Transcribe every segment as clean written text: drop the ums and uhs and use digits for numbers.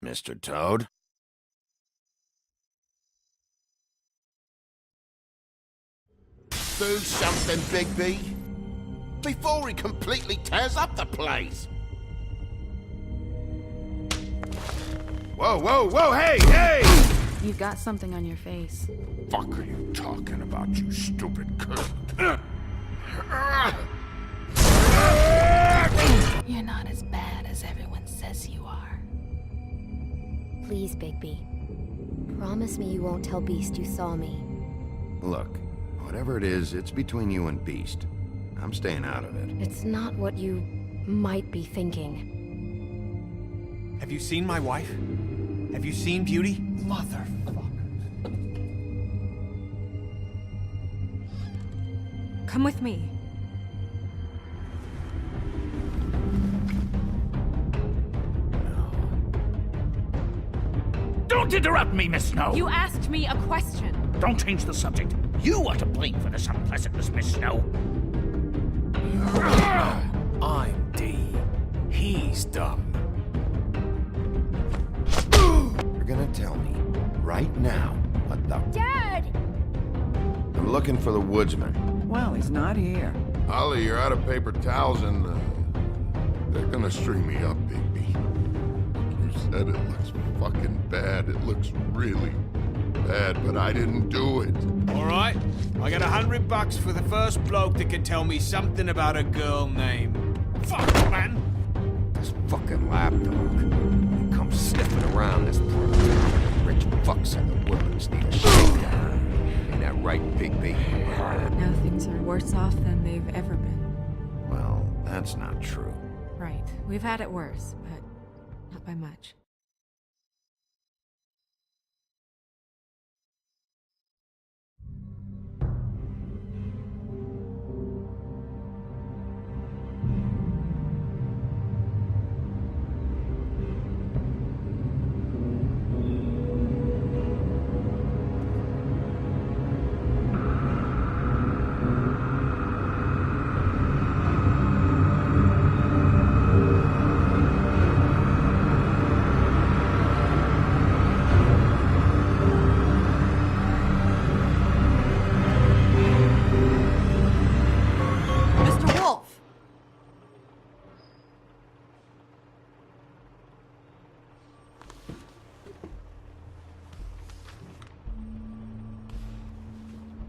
Mr. Toad? Do something, Bigby, before he completely tears up the place. Whoa, whoa, whoa, hey, hey! You've got something on your face. Fuck are you talking about, you stupid cunt? You're not as bad as everyone says you are. Please, Bigby. Promise me you won't tell Beast you saw me. Look, whatever it is, it's between you and Beast. I'm staying out of it. It's not what you might be thinking. Have you seen my wife? Have you seen Beauty? Motherfucker. Come with me. Don't interrupt me, Miss Snow! You asked me a question. Don't change the subject. You are to blame for this unpleasantness, Miss Snow. I'm D. He's dumb. You're gonna tell me, right now, what the... Dad! I'm looking for the woodsman. Well, he's not here. Ollie, you're out of paper towels and, they're gonna string me up, Bigby. You said it looks fucking bad. It looks really bad, but I didn't do it. All right, I got $100 for the first bloke that can tell me something about a girl name. Fuck, man! This fucking lapdog. He comes sniffing around this part of town. Rich fucks and the woodlands need a shakedown. Ain't that right, Bigby? Now things are worse off than they've ever been. Well, that's not true. Right. We've had it worse, but not by much.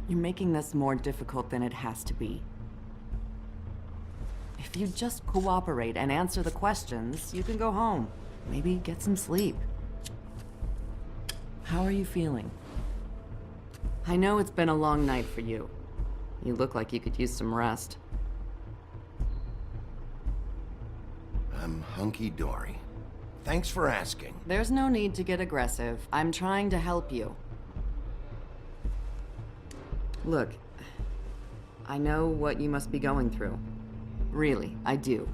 You're making this more difficult than it has to be. If you just cooperate and answer the questions, you can go home. Maybe get some sleep. How are you feeling? I know it's been a long night for you. You look like you could use some rest. I'm hunky-dory. Thanks for asking. There's no need to get aggressive. I'm trying to help you. Look, I know what you must be going through. Really, I do.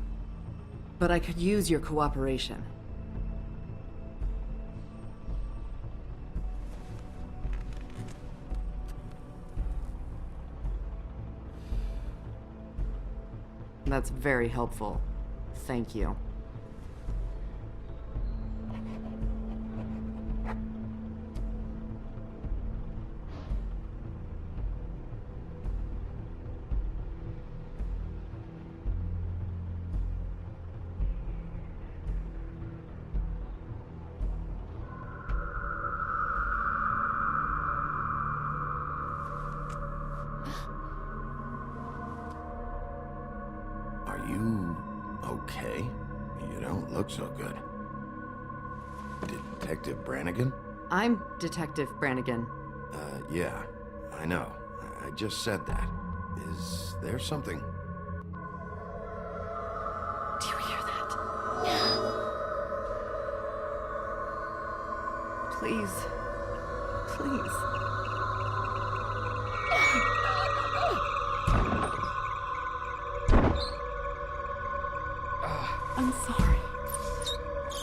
But I could use your cooperation. That's very helpful. Thank you. Are you okay? You don't look so good. Detective Brannigan? I'm Detective Brannigan. Yeah, I know. I just said that. Is there something? Do you hear that? Please. Please. I'm sorry.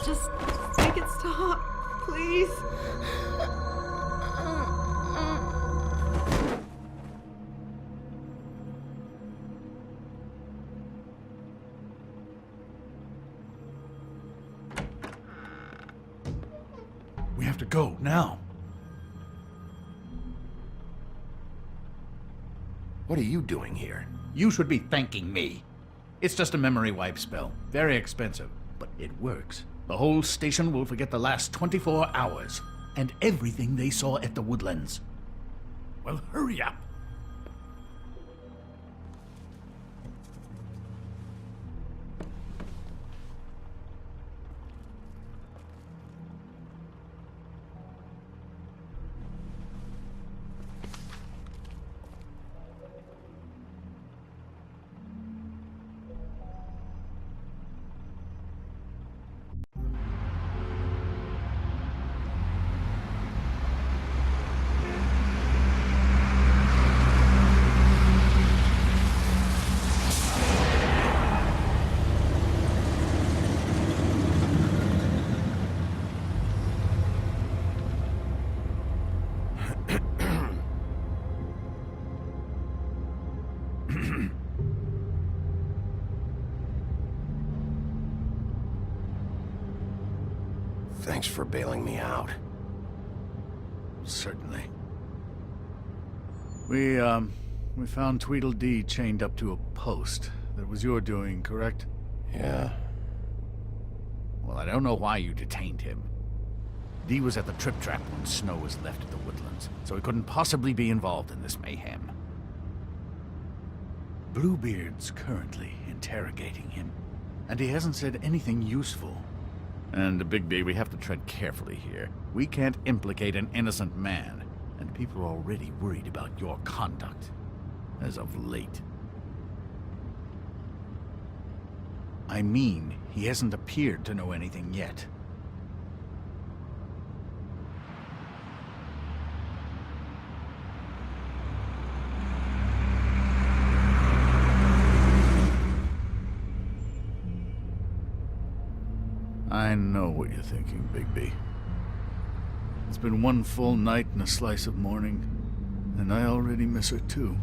Just make it stop, please. We have to go, now. What are you doing here? You should be thanking me. It's just a memory wipe spell. Very expensive, but it works. The whole station will forget the last 24 hours, and everything they saw at the Woodlands. Well, hurry up. Thanks for bailing me out. Certainly. We found Tweedledee chained up to a post. That was your doing, correct? Yeah. Well, I don't know why you detained him. Dee was at the Trip Trap when Snow was left at the Woodlands, so he couldn't possibly be involved in this mayhem. Bluebeard's currently interrogating him, and he hasn't said anything useful. And, Bigby, we have to tread carefully here. We can't implicate an innocent man, and people are already worried about your conduct. As of late. I mean, he hasn't appeared to know anything yet. I know what you're thinking, Bigby. It's been one full night and a slice of morning, and I already miss her too.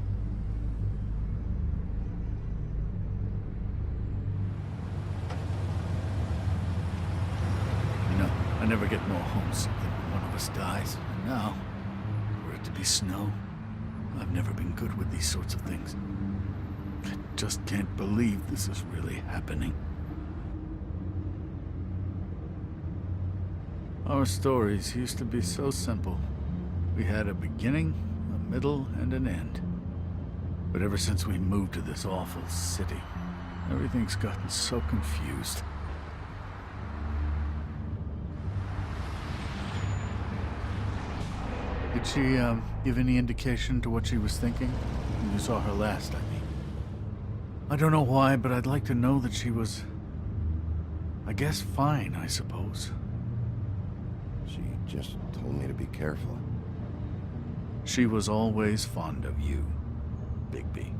You know, I never get more homesick than when one of us dies, and now, were it to be Snow, I've never been good with these sorts of things. I just can't believe this is really happening. Our stories used to be so simple. We had a beginning, a middle, and an end. But ever since we moved to this awful city, everything's gotten so confused. Did she, give any indication to what she was thinking? When you saw her last, I mean. I don't know why, but I'd like to know that she was... I guess fine, I suppose. She just told me to be careful. She was always fond of you, Bigby.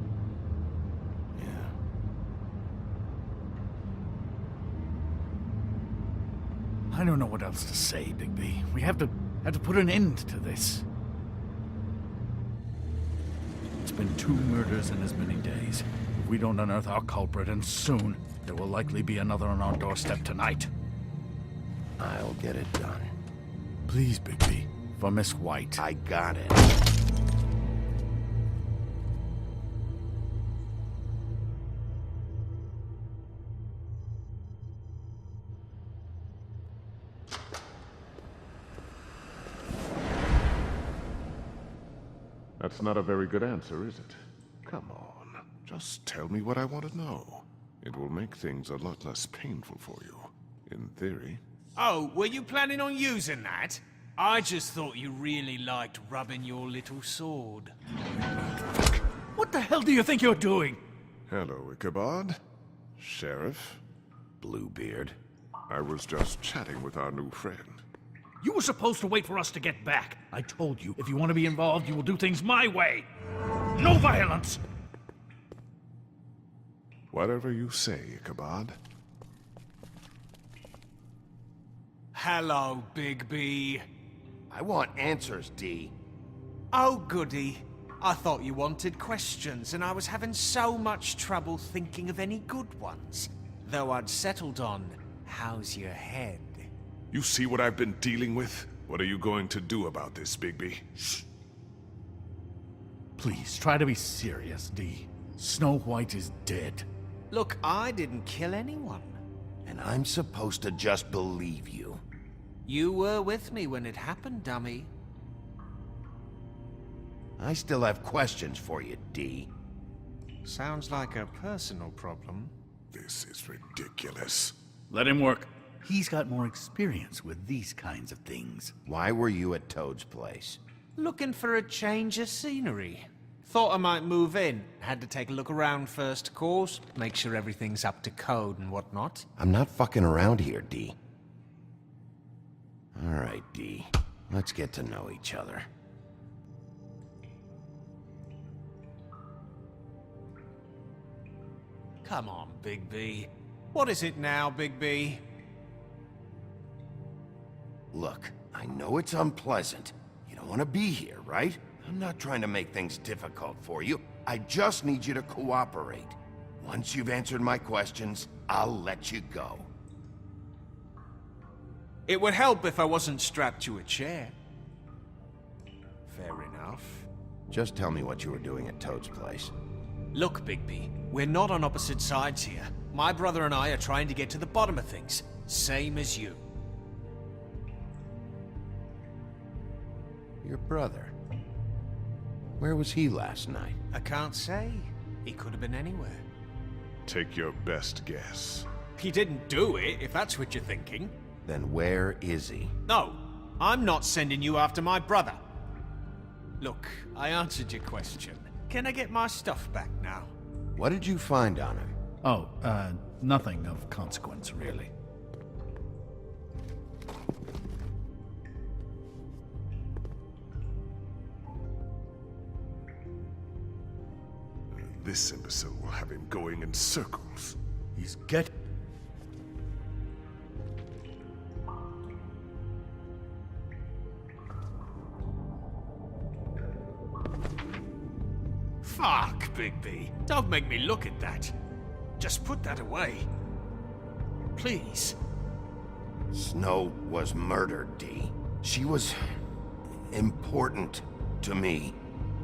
Yeah. I don't know what else to say, Bigby. We have to put an end to this. It's been 2 murders in as many days. If we don't unearth our culprit, and soon, there will likely be another on our doorstep tonight. I'll get it done. Please, Bigby. For Miss White. I got it. That's not a very good answer, is it? Come on. Just tell me what I want to know. It will make things a lot less painful for you. In theory. Oh, were you planning on using that? I just thought you really liked rubbing your little sword. What the hell do you think you're doing? Hello, Ichabod. Sheriff. Bluebeard. I was just chatting with our new friend. You were supposed to wait for us to get back. I told you, if you want to be involved, you will do things my way. No violence! Whatever you say, Ichabod. Hello, Bigby. I want answers, D. Oh, goody. I thought you wanted questions, and I was having so much trouble thinking of any good ones. Though I'd settled on, how's your head? You see what I've been dealing with? What are you going to do about this, Bigby? Shh. Please, try to be serious, D. Snow White is dead. Look, I didn't kill anyone. And I'm supposed to just believe you. You were with me when it happened, dummy. I still have questions for you, D. Sounds like a personal problem. This is ridiculous. Let him work. He's got more experience with these kinds of things. Why were you at Toad's place? Looking for a change of scenery. Thought I might move in. Had to take a look around first, of course. Make sure everything's up to code and whatnot. I'm not fucking around here, D. Alright, D. Let's get to know each other. Come on, Bigby. What is it now, Bigby? Look, I know it's unpleasant. You don't want to be here, right? I'm not trying to make things difficult for you. I just need you to cooperate. Once you've answered my questions, I'll let you go. It would help if I wasn't strapped to a chair. Fair enough. Just tell me what you were doing at Toad's place. Look, Bigby, we're not on opposite sides here. My brother and I are trying to get to the bottom of things. Same as you. Your brother. Where was he last night? I can't say. He could have been anywhere. Take your best guess. He didn't do it, if that's what you're thinking. Then where is he? No, I'm not sending you after my brother. Look, I answered your question. Can I get my stuff back now? What did you find on him? Oh, nothing of consequence, really. This imbecile will have him going in circles. He's get... Fuck, Bigby. Don't make me look at that. Just put that away. Please. Snow was murdered, D. She was... important to me.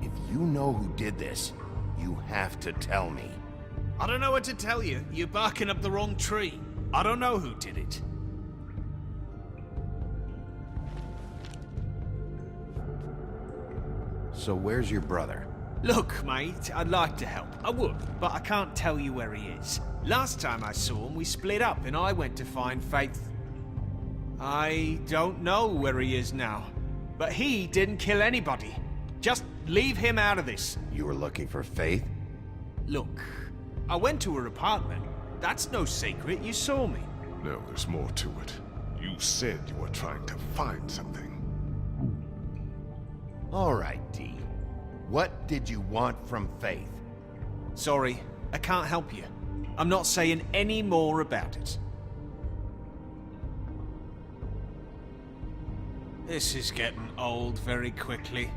If you know who did this, you have to tell me. I don't know what to tell you. You're barking up the wrong tree. I don't know who did it. So where's your brother? Look, mate, I'd like to help. I would, but I can't tell you where he is. Last time I saw him, we split up and I went to find Faith. I don't know where he is now. But he didn't kill anybody. Just leave him out of this. You were looking for Faith? Look, I went to her apartment. That's no secret, you saw me. No, there's more to it. You said you were trying to find something. All right, D. What did you want from Faith? Sorry, I can't help you. I'm not saying any more about it. This is getting old very quickly.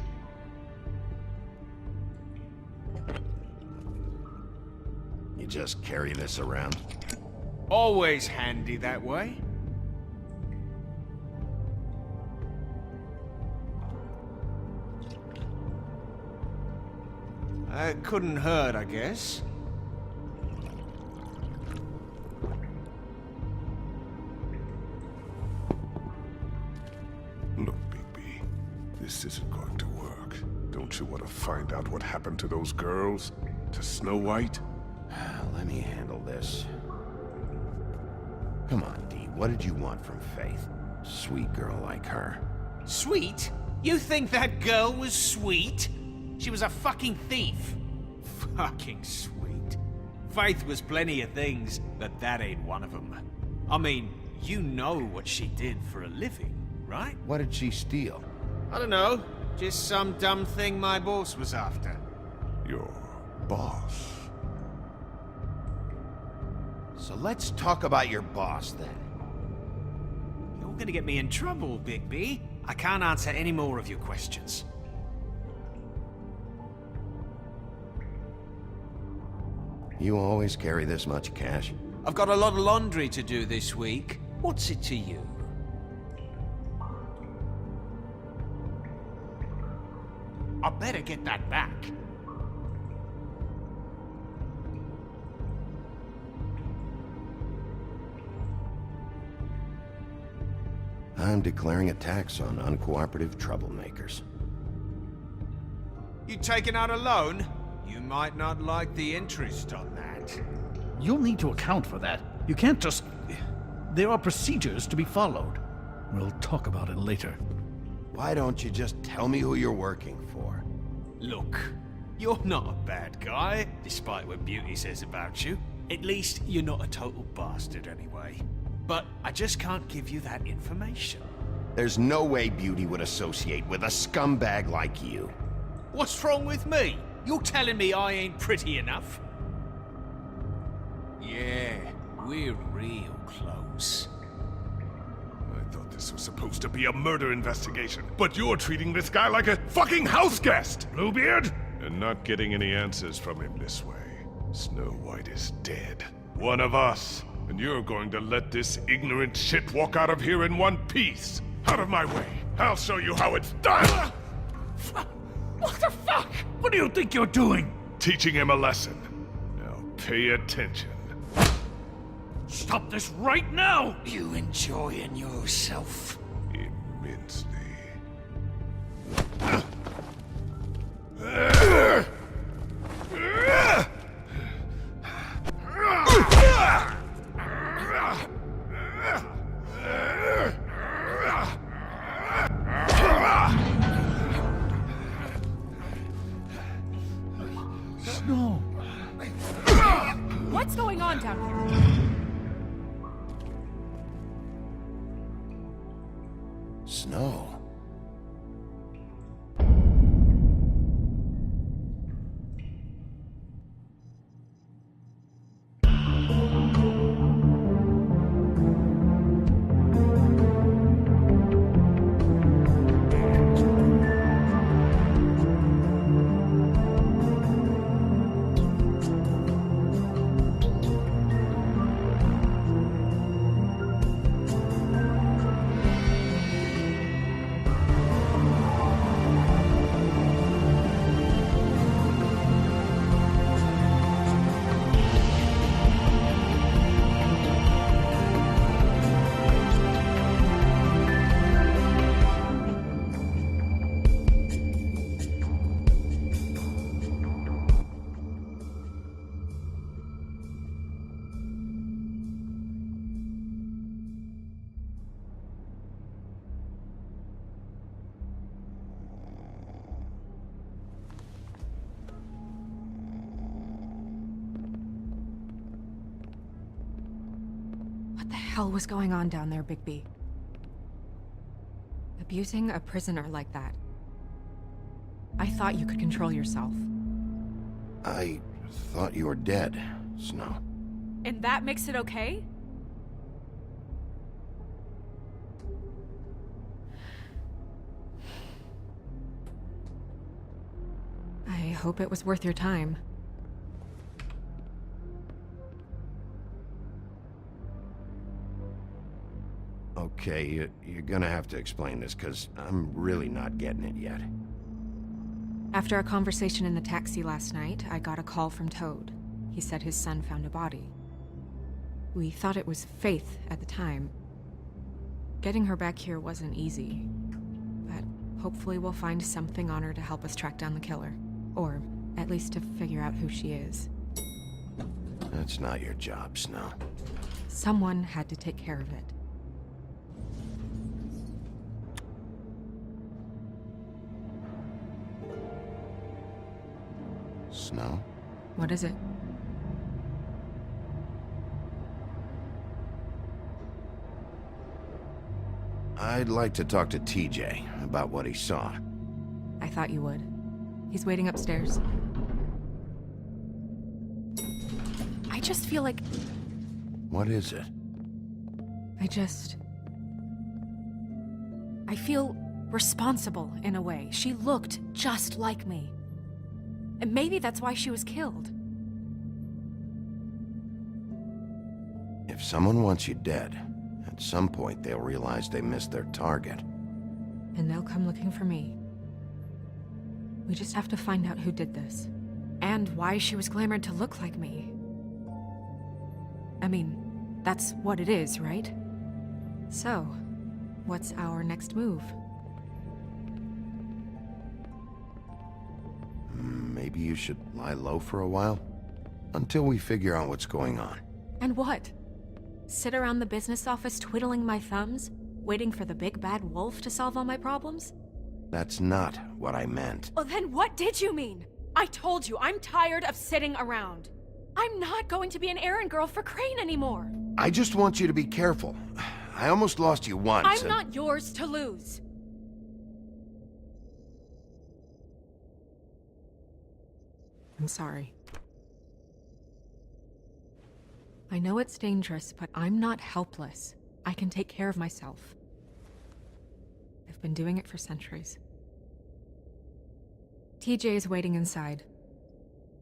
You just carry this around? Always handy that way. It couldn't hurt, I guess. Look, Bigby, this isn't going to work. Don't you want to find out what happened to those girls? To Snow White? Let me handle this. Come on, Dee, what did you want from Faith? Sweet girl like her. Sweet? You think that girl was sweet? She was a fucking thief. Fucking sweet. Faith was plenty of things, but that ain't one of them. I mean, you know what she did for a living, right? What did she steal? I don't know. Just some dumb thing my boss was after. Your boss? So let's talk about your boss, then. You're gonna get me in trouble, Bigby. I can't answer any more of your questions. You always carry this much cash? I've got a lot of laundry to do this week. What's it to you? I better get that back. I'm declaring a tax on uncooperative troublemakers. You taking out a loan? You might not like the interest on that. You'll need to account for that. You can't just... There are procedures to be followed. We'll talk about it later. Why don't you just tell me who you're working for? Look, you're not a bad guy, despite what Beauty says about you. At least you're not a total bastard anyway. But I just can't give you that information. There's no way Beauty would associate with a scumbag like you. What's wrong with me? You're telling me I ain't pretty enough? Yeah, we're real close. I thought this was supposed to be a murder investigation, but you're treating this guy like a fucking house guest, Bluebeard! And not getting any answers from him this way. Snow White is dead. One of us. And you're going to let this ignorant shit walk out of here in one piece. Out of my way. I'll show you how it's done! What the fuck? What do you think you're doing? Teaching him a lesson. Now pay attention. Stop this right now! You enjoying yourself? Immensely. No. What's going on down here? Snow. What the hell was going on down there, Bigby? Abusing a prisoner like that. I thought you could control yourself. I thought you were dead, Snow. And that makes it okay? I hope it was worth your time. Okay, you're gonna have to explain this, because I'm really not getting it yet. After a conversation in the taxi last night, I got a call from Toad. He said his son found a body. We thought it was Faith at the time. Getting her back here wasn't easy, but hopefully we'll find something on her to help us track down the killer. Or at least to figure out who she is. That's not your job, Snow. Someone had to take care of it. Snow? What is it? I'd like to talk to TJ about what he saw. I thought you would. He's waiting upstairs. I just feel like... What is it? I feel responsible in a way. She looked just like me. And maybe that's why she was killed. If someone wants you dead, at some point they'll realize they missed their target. And they'll come looking for me. We just have to find out who did this. And why she was glamored to look like me. I mean, that's what it is, right? So, what's our next move? Maybe you should lie low for a while? Until we figure out what's going on. And what? Sit around the business office twiddling my thumbs, waiting for the big bad wolf to solve all my problems? That's not what I meant. Well, then what did you mean? I told you, I'm tired of sitting around. I'm not going to be an errand girl for Crane anymore. I just want you to be careful. I almost lost you once. I'm not yours to lose. I'm sorry. I know it's dangerous, but I'm not helpless. I can take care of myself. I've been doing it for centuries. TJ is waiting inside.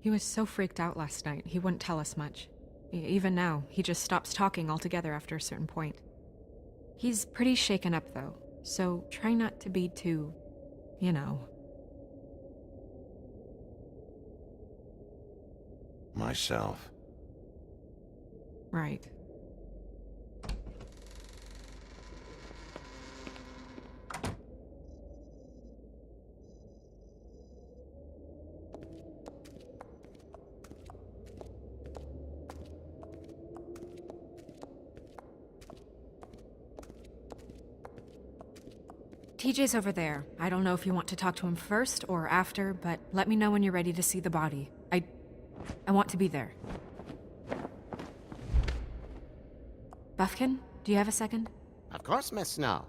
He was so freaked out last night, he wouldn't tell us much. Even now, he just stops talking altogether after a certain point. He's pretty shaken up, though, so try not to be too, you know. Myself. Right. TJ's over there. I don't know if you want to talk to him first or after, but let me know when you're ready to see the body. I want to be there. Buffkin, do you have a second? Of course, Miss Snow.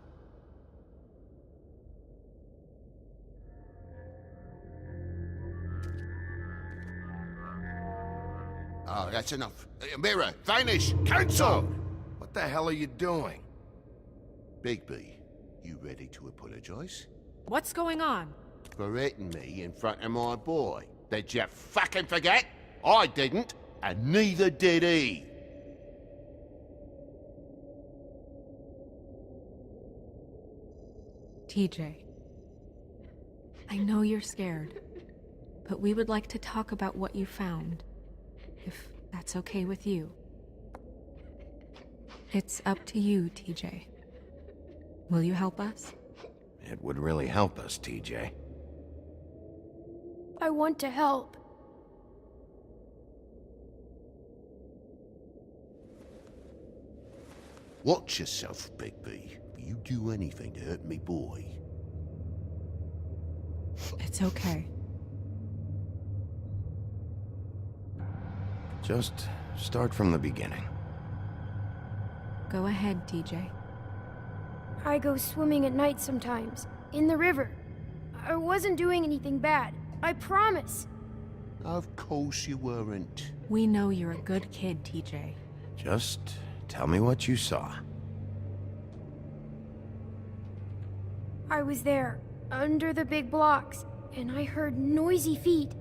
Oh, that's enough. Mira, vanish! Cancel! What the hell are you doing? Bigby, you ready to apologize? What's going on? For hitting me in front of my boy. Did you fucking forget? I didn't, and neither did he. TJ, I know you're scared, but we would like to talk about what you found, if that's okay with you. It's up to you, TJ. Will you help us? It would really help us, TJ. I want to help. Watch yourself, Bigby. You do anything to hurt me, boy. It's okay. Just start from the beginning. Go ahead, TJ. I go swimming at night sometimes, in the river. I wasn't doing anything bad. I promise. Of course you weren't. We know you're a good kid, TJ. Just tell me what you saw. I was there, under the big blocks. and I heard noisy feet.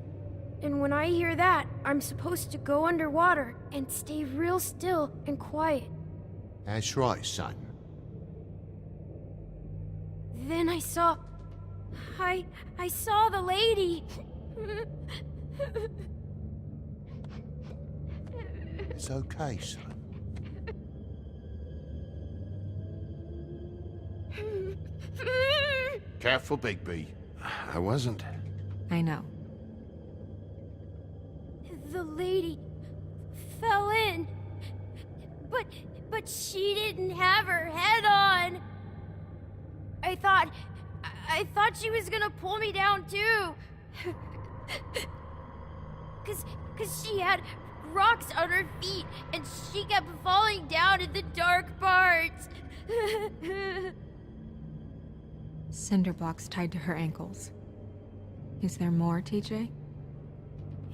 And when I hear that, I'm supposed to go underwater and stay real still and quiet. That's right, son. Then I saw the lady. It's okay, son. Careful, Bigby. I wasn't. I know. The lady fell in. But she didn't have her head on. I thought she was gonna pull me down too. Cause she had rocks on her feet and she kept falling down in the dark parts. Cinder blocks tied to her ankles. Is there more, TJ?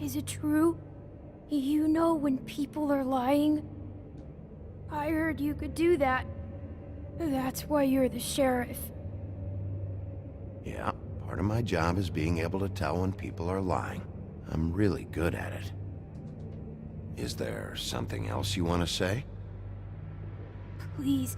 Is it true? You know when people are lying? I heard you could do that. That's why you're the sheriff. Yeah, part of my job is being able to tell when people are lying. I'm really good at it. Is there something else you want to say? Please,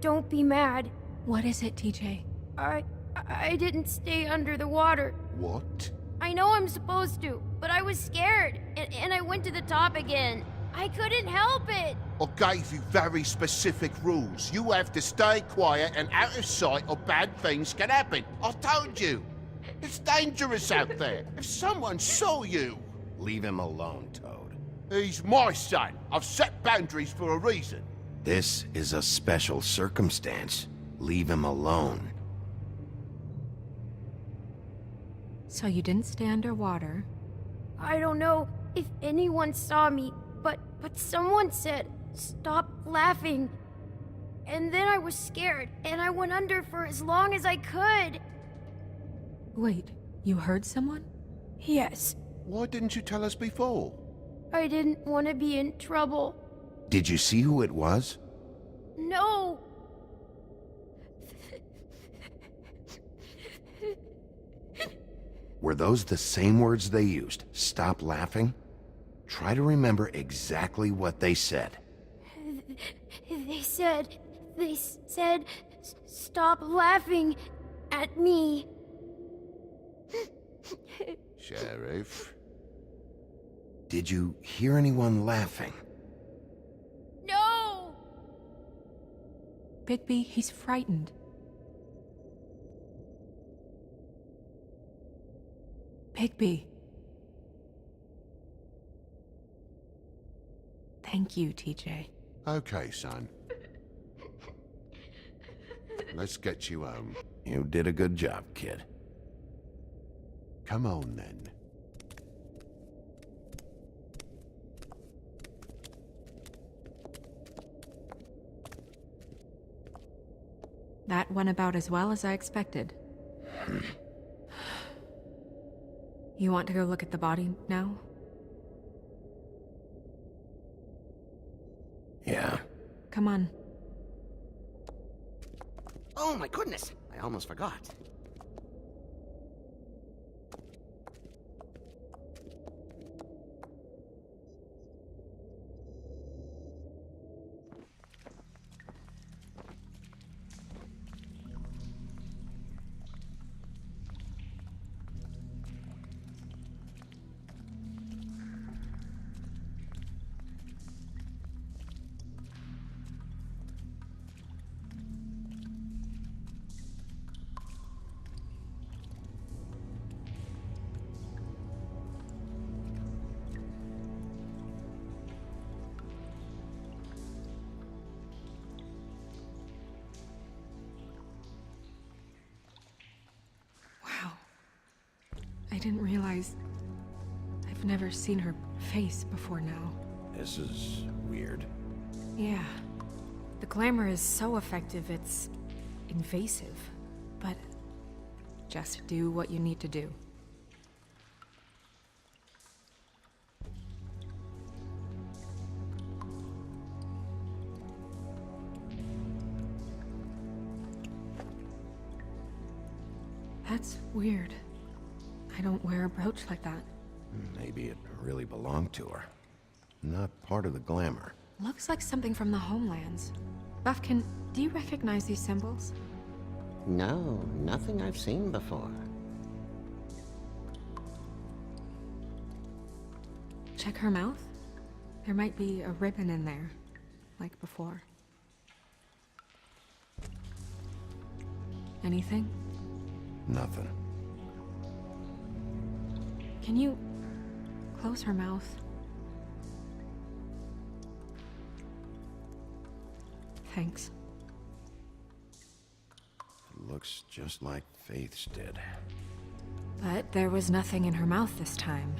don't be mad. What is it, TJ? I didn't stay under the water. What? I know I'm supposed to, but I was scared, and I went to the top again. I couldn't help it. I gave you very specific rules. You have to stay quiet and out of sight or bad things can happen. I told you. It's dangerous out there. If someone saw you... Leave him alone, Toad. He's my son. I've set boundaries for a reason. This is a special circumstance. Leave him alone. So you didn't stay underwater. I don't know if anyone saw me, but someone said, "Stop laughing." And then I was scared, and I went under for as long as I could. Wait, you heard someone? Yes. Why didn't you tell us before? I didn't want to be in trouble. Did you see who it was? No. Were those the same words they used? Stop laughing? Try to remember exactly what they said. They said, "Stop laughing at me." Sheriff? Did you hear anyone laughing? No! Bigby, he's frightened. Bigby. Thank you, TJ. Okay, son. Let's get you home. You did a good job, kid. Come on, then. That went about as well as I expected. You want to go look at the body now? Yeah. Come on. Oh my goodness, I almost forgot. I didn't realize... I've never seen her face before now. This is weird. Yeah. The glamour is so effective, it's invasive. But just do what you need to do. That's weird. I don't wear a brooch like that. Maybe it really belonged to her. Not part of the glamour. Looks like something from the homelands. Buffkin, do you recognize these symbols? No, nothing I've seen before. Check her mouth. There might be a ribbon in there, like before. Anything? Nothing. Can you close her mouth? Thanks. It looks just like Faith's did. But there was nothing in her mouth this time.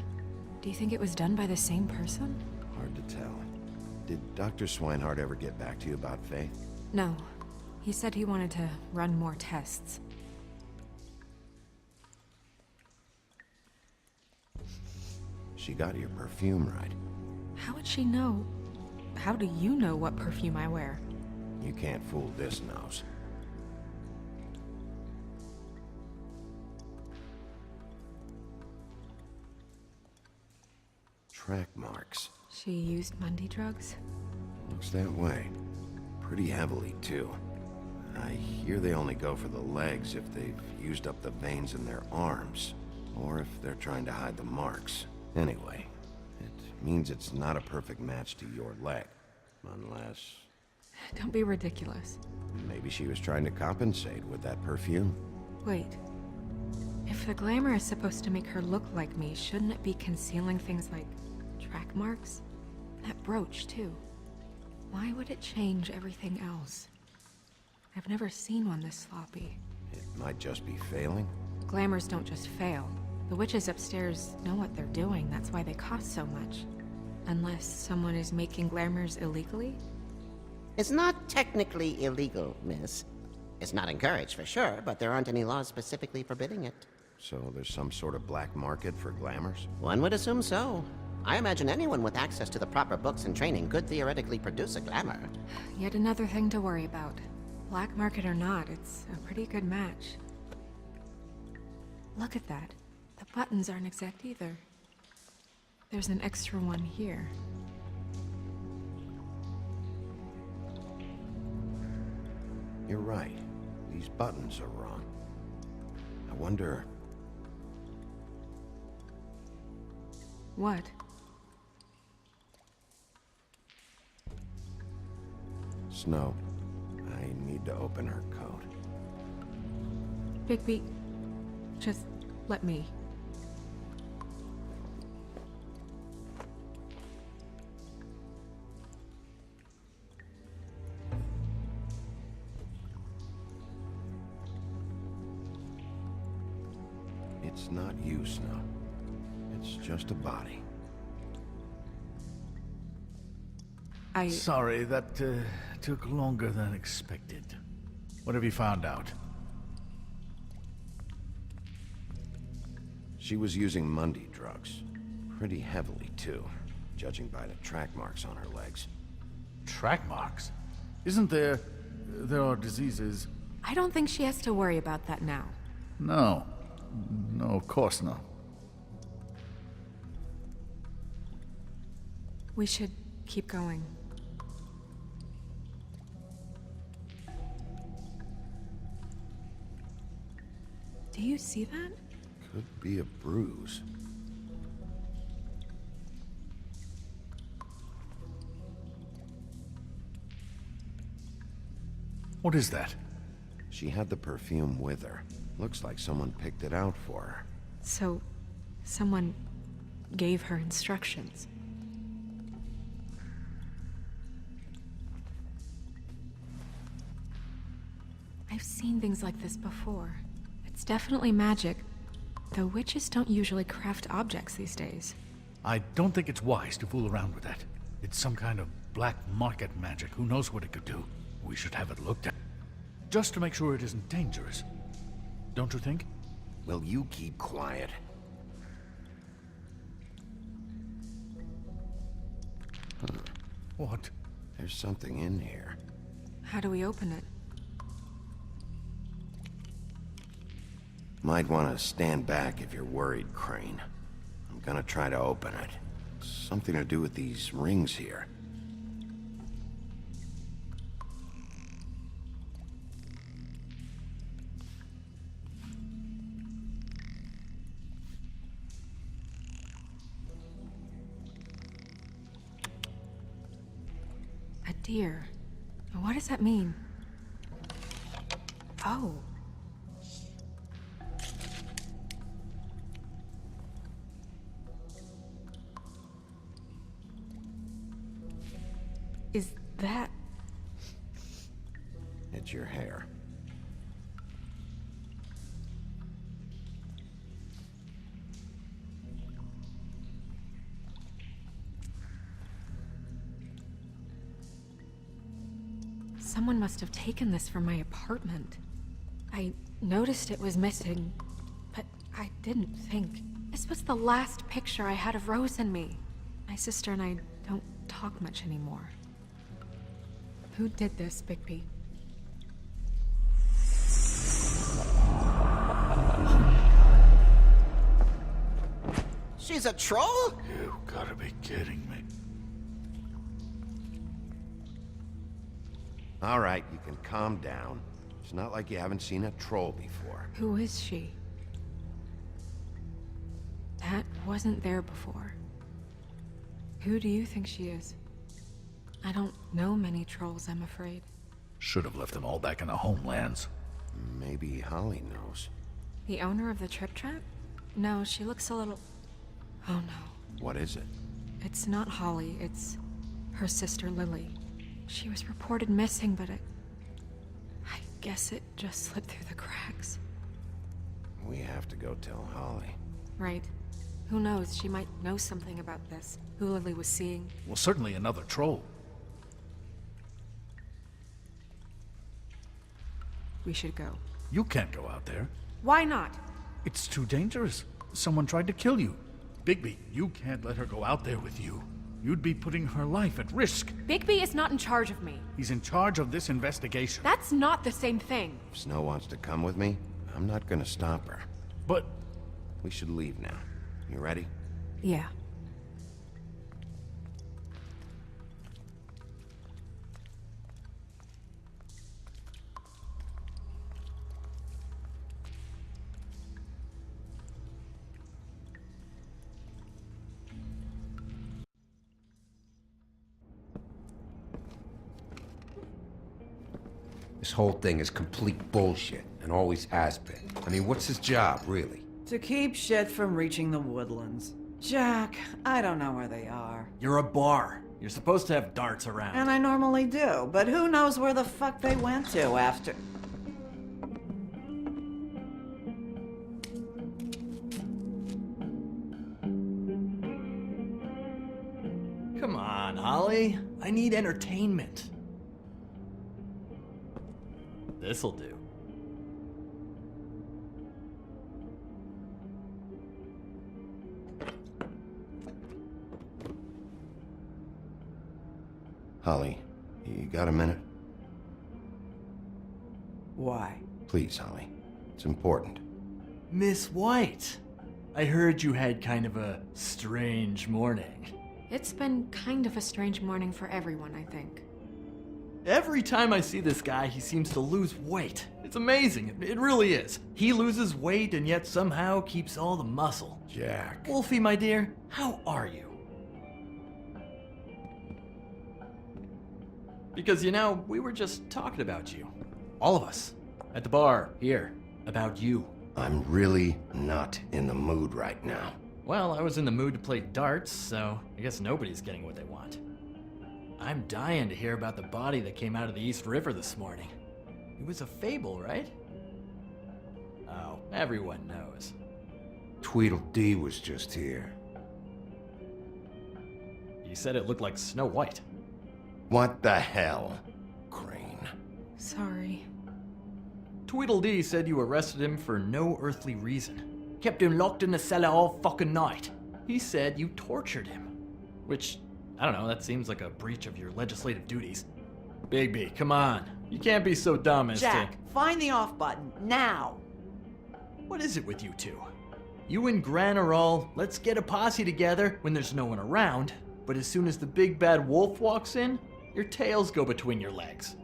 Do you think it was done by the same person? Hard to tell. Did Dr. Swinehart ever get back to you about Faith? No. He said he wanted to run more tests. She got your perfume right. How would she know? How do you know what perfume I wear? You can't fool this nose. Track marks. She used Mundy drugs? Looks that way. Pretty heavily, too. I hear they only go for the legs if they've used up the veins in their arms, or if they're trying to hide the marks. Anyway, it means it's not a perfect match to your leg. Unless... Don't be ridiculous. maybe she was trying to compensate with that perfume. Wait. If the glamour is supposed to make her look like me, shouldn't it be concealing things like track marks? That brooch, too. Why would it change everything else? I've never seen one this sloppy. It might just be failing. Glamours don't just fail. The witches upstairs know what they're doing, that's why they cost so much. Unless someone is making glamours illegally? It's not technically illegal, miss. It's not encouraged for sure, but there aren't any laws specifically forbidding it. So there's some sort of black market for glamours? One would assume so. I imagine anyone with access to the proper books and training could theoretically produce a glamour. Yet another thing to worry about. Black market or not, it's a pretty good match. Look at that. The buttons aren't exact either. There's an extra one here. You're right. These buttons are wrong. I wonder... What? Snow, I need to open her coat. Bigby, just let me. It's not you, Snow. It's just a body. Sorry, that took longer than expected. What have you found out? She was using Mundy drugs. Pretty heavily, too, judging by the track marks on her legs. Track marks? Isn't there... there are diseases... I don't think she has to worry about that now. No. No, of course not. We should keep going. Do you see that? Could be a bruise. What is that? She had the perfume with her. Looks like someone picked it out for her. So, someone gave her instructions. I've seen things like this before. It's definitely magic, though witches don't usually craft objects these days. I don't think it's wise to fool around with that. It's some kind of black market magic. Who knows what it could do? We should have it looked at. Just to make sure it isn't dangerous. Don't you think? Will you keep quiet? Huh. What? There's something in here. How do we open it? Might want to stand back if you're worried, Crane. I'm gonna try to open it. Something to do with these rings here. A deer. What does that mean? Oh. Is that... It's your hair. Someone must have taken this from my apartment. I noticed it was missing, but I didn't think. This was the last picture I had of Rose and me. My sister and I don't talk much anymore. Who did this, Bigby? She's a troll? You gotta be kidding me. All right, you can calm down. It's not like you haven't seen a troll before. Who is she? That wasn't there before. Who do you think she is? I don't know many trolls, I'm afraid. Should have left them all back in the homelands. Maybe Holly knows. The owner of the Trip Trap? No, she looks a little... Oh no. What is it? It's not Holly, it's her sister Lily. She was reported missing, but I guess it just slipped through the cracks. We have to go tell Holly. Right. Who knows, she might know something about this. Who Lily was seeing. Well, certainly another troll. We should go. You can't go out there. Why not? It's too dangerous. Someone tried to kill you. Bigby, you can't let her go out there with you. You'd be putting her life at risk. Bigby is not in charge of me. He's in charge of this investigation. That's not the same thing. If Snow wants to come with me, I'm not gonna stop her. But... We should leave now. You ready? Yeah. This whole thing is complete bullshit, and always has been. I mean, what's his job, really? To keep shit from reaching the woodlands. Jack, I don't know where they are. You're a bar. You're supposed to have darts around. And I normally do, but who knows where the fuck they went to after... Come on, Holly. I need entertainment. This'll do. Holly, you got a minute? Why? Please, Holly. It's important. Miss White, I heard you had kind of a strange morning. It's been kind of a strange morning for everyone, I think. Every time I see this guy, he seems to lose weight. It's amazing. It really is. He loses weight and yet somehow keeps all the muscle. Jack. Wolfie, my dear, how are you? Because, you know, we were just talking about you. All of us. At the bar, here. About you. I'm really not in the mood right now. Well, I was in the mood to play darts, so I guess nobody's getting what they want. I'm dying to hear about the body that came out of the East River this morning. It was a fable, right? Oh, everyone knows. Tweedledee was just here. You said it looked like Snow White. What the hell, Crane? Sorry. Tweedledee said you arrested him for no earthly reason. Kept him locked in the cellar all fucking night. He said you tortured him. Which, I don't know, that seems like a breach of your legislative duties. Bigby, come on. You can't be so dumb as Jack, find the off button, now! What is it with you two? You and Gran are all, let's get a posse together when there's no one around, but as soon as the big bad wolf walks in, your tails go between your legs.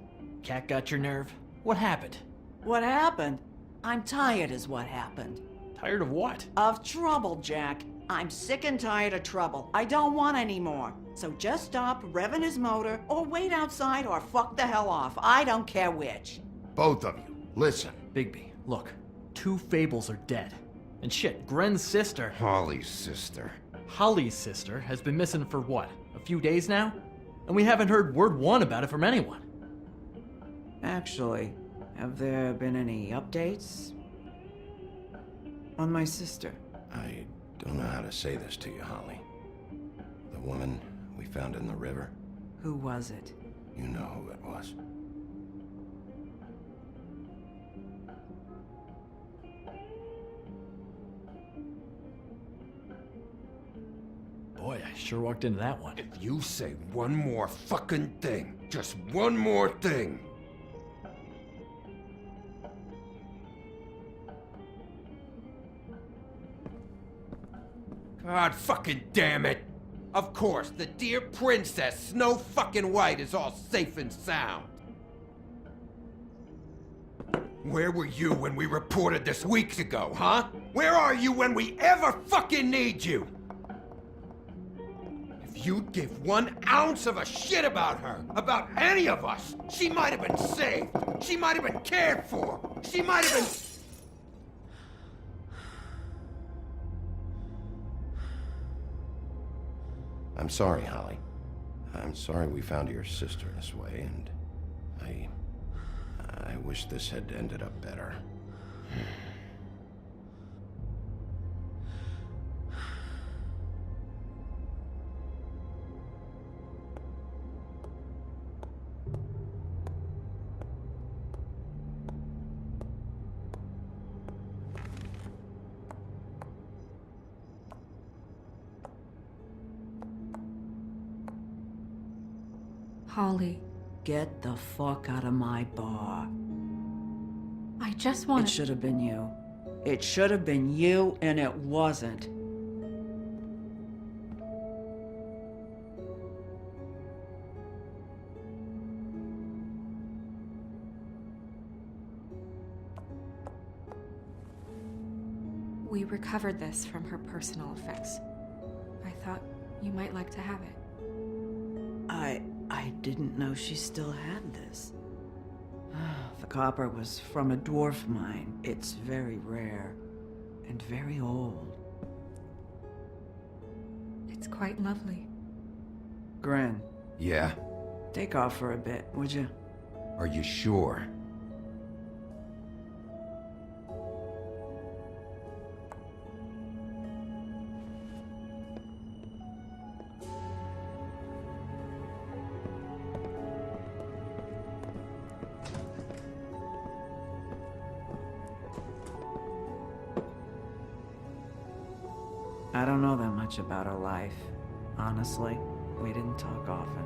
Cat got your nerve? What happened? What happened? I'm tired is what happened. Tired of what? Of trouble, Jack. I'm sick and tired of trouble. I don't want any more. So just stop revving his motor, or wait outside, or fuck the hell off. I don't care which. Both of you, listen. Bigby, look. 2 Fables are dead. And shit, Gren's sister... Holly's sister. Holly's sister has been missing for what? A few days now? And we haven't heard word one about it from anyone. Actually, have there been any updates on my sister? I don't know how to say this to you, Holly. The woman we found in the river. Who was it? You know who it was. Boy, I sure walked into that one. If you say one more fucking thing, just one more thing. God fucking damn it! Of course, the dear princess, Snow fucking White, is all safe and sound. Where were you when we reported this weeks ago, huh? Where are you when we ever fucking need you? If you'd give 1 ounce of a shit about her, about any of us, she might have been saved. She might have been cared for. She might have been... I'm sorry, Holly. I'm sorry we found your sister this way, and I wish this had ended up better. Holly, Get the fuck out of my bar. I just want It should have been you. It should have been you, and it wasn't. We recovered this from her personal effects. I thought you might like to have it. I didn't know she still had this. The copper was from a dwarf mine. It's very rare and very old. It's quite lovely. Gren, Yeah? take off for a bit, would you? Are you sure? I don't know that much about her life. Honestly, we didn't talk often.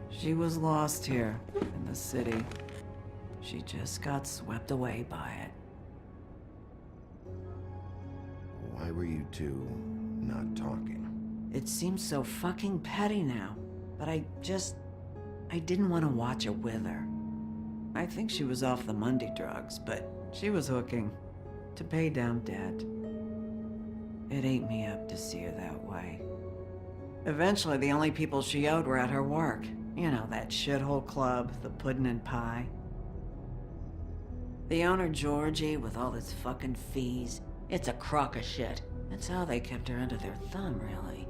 She was lost here in the city. She just got swept away by it. Why were you two not talking? It seems so fucking petty now, but I didn't want to watch her wither. I think she was off the Monday drugs, but she was hooking to pay down debt. It ate me up to see her that way. Eventually, the only people she owed were at her work. You know, that shithole club, the Puddin' and Pie. The owner, Georgie, with all his fucking fees, it's a crock of shit. That's how they kept her under their thumb, really.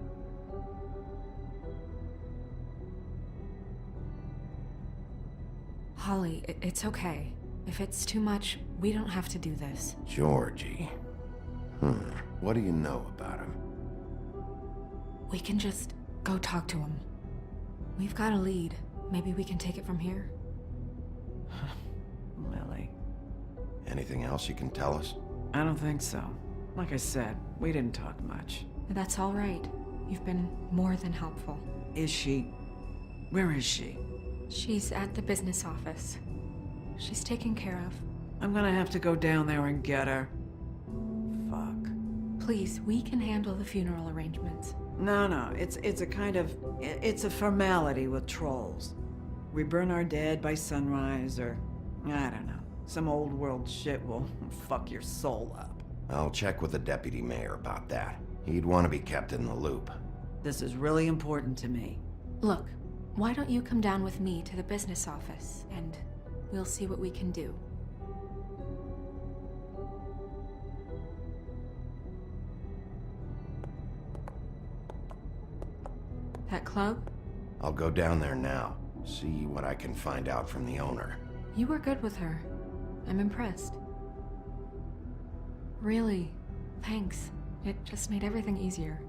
Holly, it's okay. If it's too much, we don't have to do this. Georgie. What do you know about him? We can just go talk to him. We've got a lead. Maybe we can take it from here. Lily. Anything else you can tell us? I don't think so. Like I said, we didn't talk much. That's all right. You've been more than helpful. Is she... Where is she? She's at the business office. She's taken care of. I'm gonna have to go down there and get her. Fuck. Please, we can handle the funeral arrangements. No, it's a kind of... It's a formality with trolls. We burn our dead by sunrise, or... I don't know. Some old world shit will fuck your soul up. I'll check with the deputy mayor about that. He'd want to be kept in the loop. This is really important to me. Look, why don't you come down with me to the business office, and we'll see what we can do. That club? I'll go down there now, see what I can find out from the owner. You were good with her. I'm impressed. Really, thanks. It just made everything easier.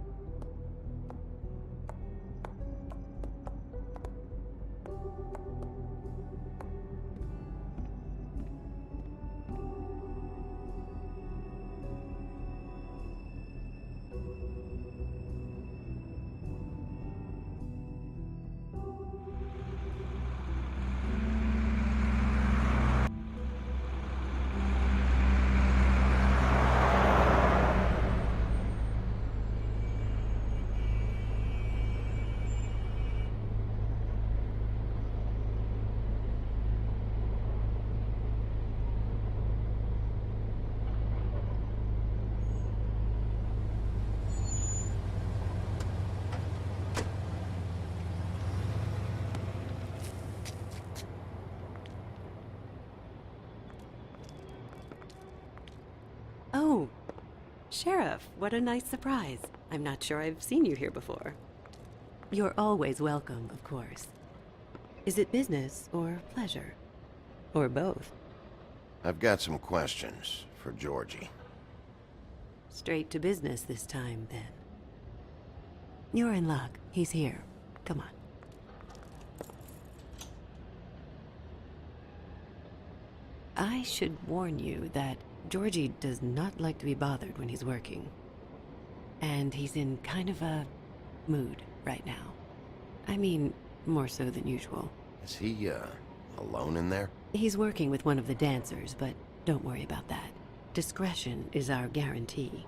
Oh, Sheriff, what a nice surprise. I'm not sure I've seen you here before. You're always welcome, of course. Is it business or pleasure? Or both? I've got some questions for Georgie. Straight to business this time, then. You're in luck. He's here. Come on. I should warn you that Georgie does not like to be bothered when he's working. And he's in kind of a mood right now. I mean, more so than usual. Is he, alone in there? He's working with one of the dancers, but don't worry about that. Discretion is our guarantee.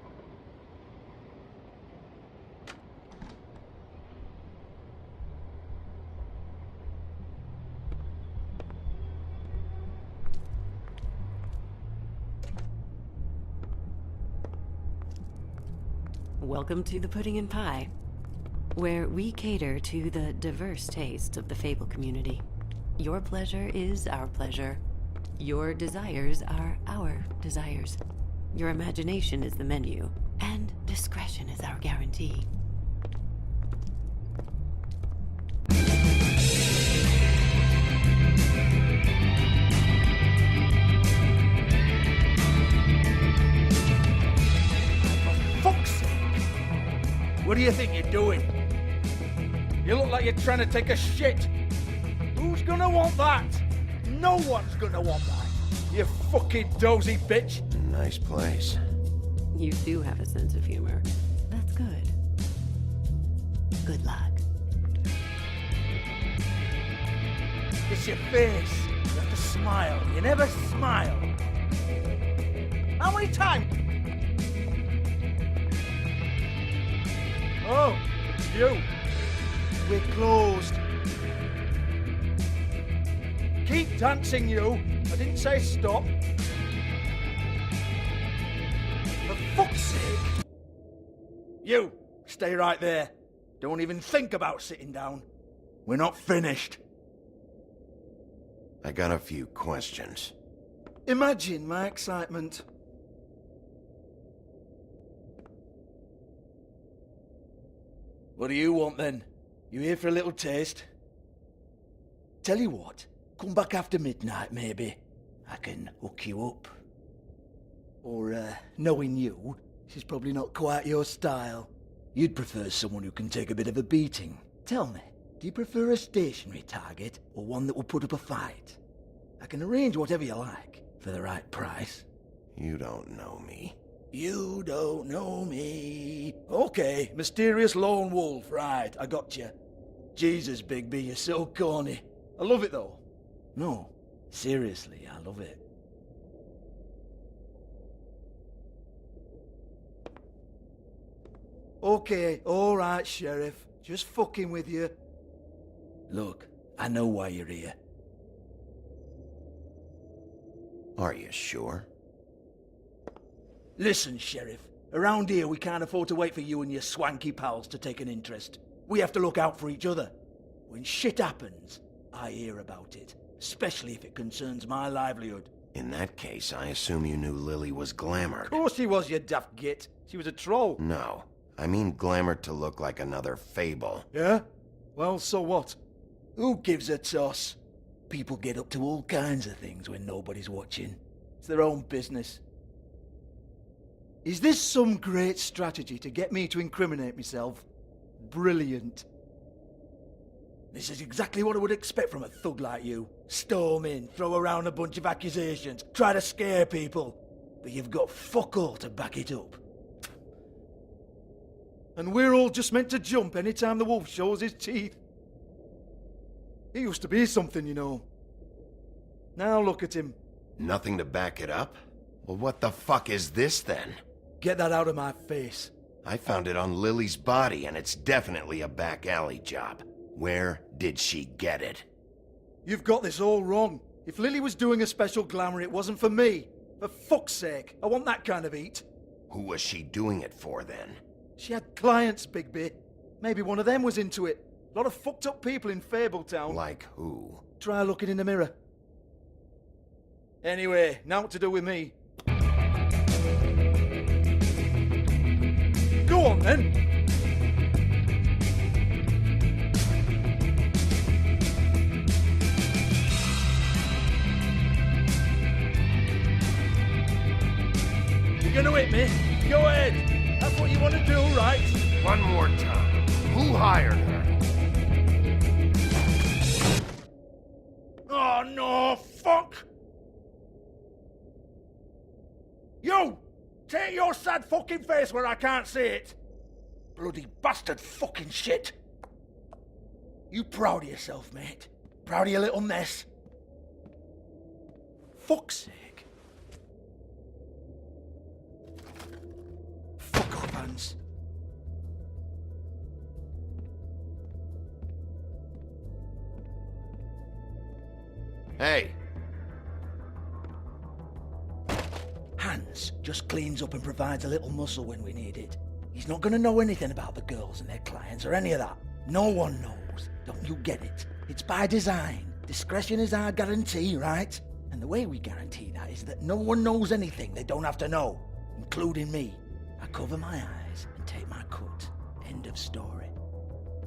Welcome to the Pudding and Pie, where we cater to the diverse tastes of the Fable community. Your pleasure is our pleasure. Your desires are our desires. Your imagination is the menu, and discretion is our guarantee. What do you think you're doing? You look like you're trying to take a shit. Who's gonna want that? No one's gonna want that. You fucking dozy bitch. Nice place. You do have a sense of humor. That's good. Good luck. It's your face. You have to smile. You never smile. How many times? Oh, it's you. We're closed. Keep dancing, you. I didn't say stop. For fuck's sake. You, stay right there. Don't even think about sitting down. We're not finished. I got a few questions. Imagine my excitement. What do you want then? You here for a little taste? Tell you what, come back after midnight maybe. I can hook you up. Or, knowing you, she's probably not quite your style. You'd prefer someone who can take a bit of a beating. Tell me, do you prefer a stationary target or one that will put up a fight? I can arrange whatever you like for the right price. You don't know me. You don't know me. Okay, mysterious lone wolf, right, I got you. Jesus, Bigby, you're so corny. I love it though. No, seriously, I love it. Okay, alright, Sheriff. Just fucking with you. Look, I know why you're here. Are you sure? Listen, Sheriff. Around here, we can't afford to wait for you and your swanky pals to take an interest. We have to look out for each other. When shit happens, I hear about it. Especially if it concerns my livelihood. In that case, I assume you knew Lily was glamored. Of course she was, you daft git. She was a troll. No. I mean glamored to look like another fable. Yeah? Well, so what? Who gives a toss? People get up to all kinds of things when nobody's watching. It's their own business. Is this some great strategy to get me to incriminate myself? Brilliant. This is exactly what I would expect from a thug like you. Storm in, throw around a bunch of accusations, try to scare people. But you've got fuck all to back it up. And we're all just meant to jump any time the wolf shows his teeth. He used to be something, you know. Now look at him. Nothing to back it up? Well, what the fuck is this then? Get that out of my face. I found it on Lily's body, and it's definitely a back alley job. Where did she get it? You've got this all wrong. If Lily was doing a special glamour, it wasn't for me. For fuck's sake, I want that kind of eat. Who was she doing it for, then? She had clients, Bigby. Maybe one of them was into it. A lot of fucked up people in Fabletown. Like who? Try looking in the mirror. Anyway, now what to do with me. Go on, then. You're gonna hit me? Go ahead. That's what you want to do, right? One more time. Who hired her? Oh, no, fuck! You! Take your sad fucking face where I can't see it! Bloody bastard fucking shit! You proud of yourself, mate? Proud of your little mess? Fuck's sake. Fuck off, Hans. Hey! Hans just cleans up and provides a little muscle when we need it. He's not gonna know anything about the girls and their clients or any of that. No one knows. Don't you get it? It's by design. Discretion is our guarantee, right? And the way we guarantee that is that no one knows anything they don't have to know, including me. I cover my eyes and take my cut. End of story.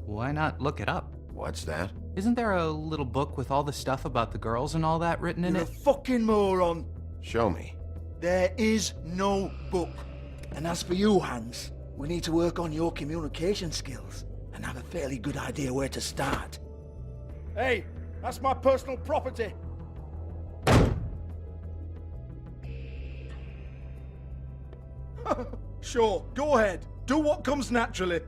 Why not look it up? What's that? Isn't there a little book with all the stuff about the girls and all that written in You're it? a fucking moron. Show me. There is no book. And as for you, Hans, we need to work on your communication skills and have a fairly good idea where to start. Hey, that's my personal property. Sure, go ahead. Do what comes naturally.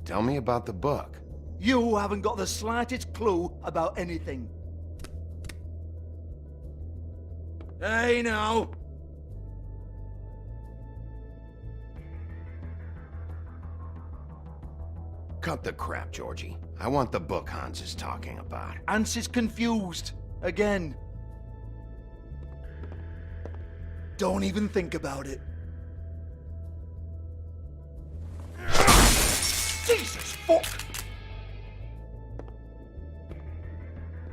Tell me about the book. You haven't got the slightest clue about anything. Hey, now. Cut the crap, Georgie. I want the book Hans is talking about. Hans is confused. Again. Don't even think about it. Jesus fuck!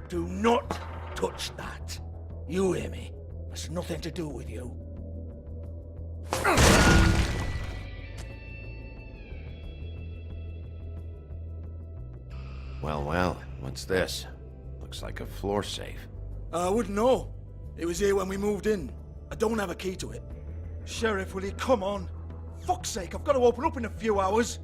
Do not touch that. You hear me? It's nothing to do with you. Well, well, what's this? Looks like a floor safe. I wouldn't know. It was here when we moved in. I don't have a key to it. Sheriff, will you come on? Fuck's sake, I've got to open up in a few hours.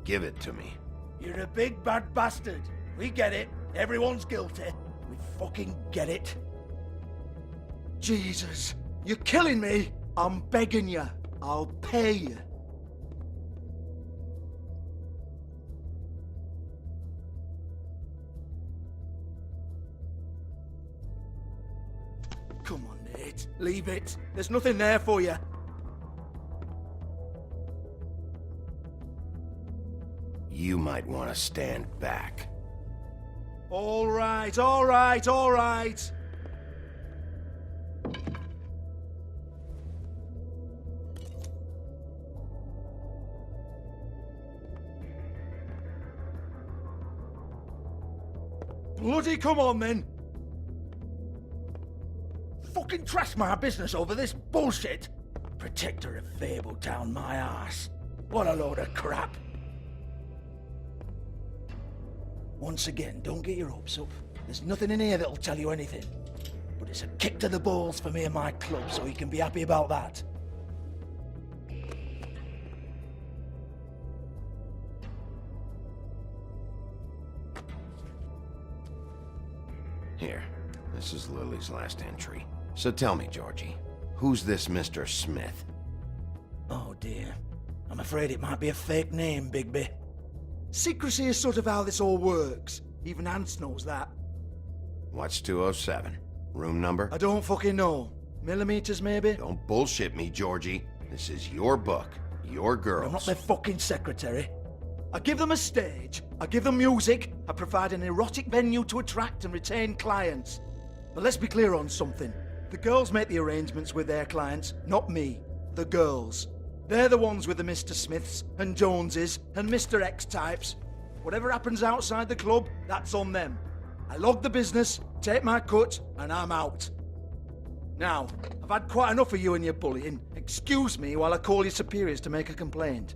Give it to me. You're a big bad bastard. We get it. Everyone's guilty. We fucking get it. Jesus, you're killing me. I'm begging you. I'll pay you. Come on, Nate. Leave it. There's nothing there for you. You might want to stand back. All right, all right, all right. Bloody come on, then. Fucking trash my business over this bullshit. Protector of Fabletown, my ass. What a load of crap. Once again, don't get your hopes up. There's nothing in here that'll tell you anything. But it's a kick to the balls for me and my club, so you can be happy about that. Here, this is Lily's last entry. So tell me, Georgie, who's this Mr. Smith? Oh dear. I'm afraid it might be a fake name, Bigby. Secrecy is sort of how this all works. Even Ants knows that. What's 207? Room number? I don't fucking know. Millimeters, maybe? Don't bullshit me, Georgie. This is your book. Your girls. I'm not their fucking secretary. I give them a stage, I give them music, I provide an erotic venue to attract and retain clients. But let's be clear on something. The girls make the arrangements with their clients, not me. The girls. They're the ones with the Mr. Smiths and Joneses and Mr. X types. Whatever happens outside the club, that's on them. I log the business, take my cut, and I'm out. Now, I've had quite enough of you and your bullying. Excuse me while I call your superiors to make a complaint.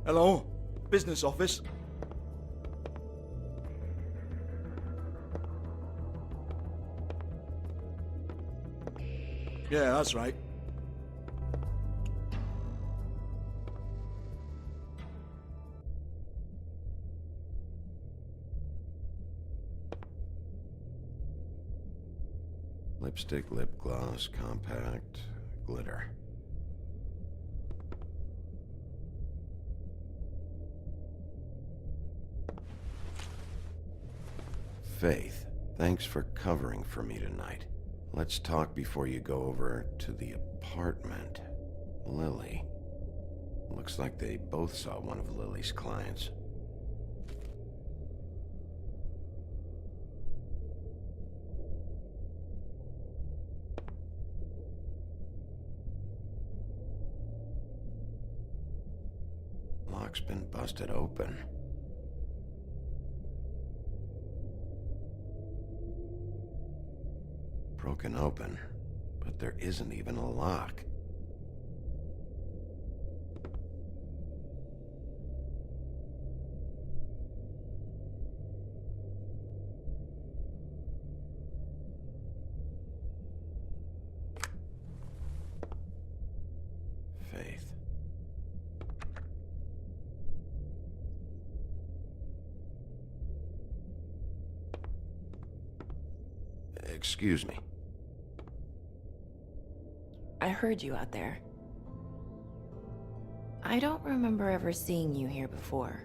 Hello? Business office? Yeah, that's right. Lipstick, lip gloss, compact, glitter. Faith, thanks for covering for me tonight. Let's talk before you go over to the apartment. Lily. Looks like they both saw one of Lily's clients. Lock's been busted open. Broken open, but there isn't even a lock. Faith. Excuse me. I heard you out there. I don't remember ever seeing you here before.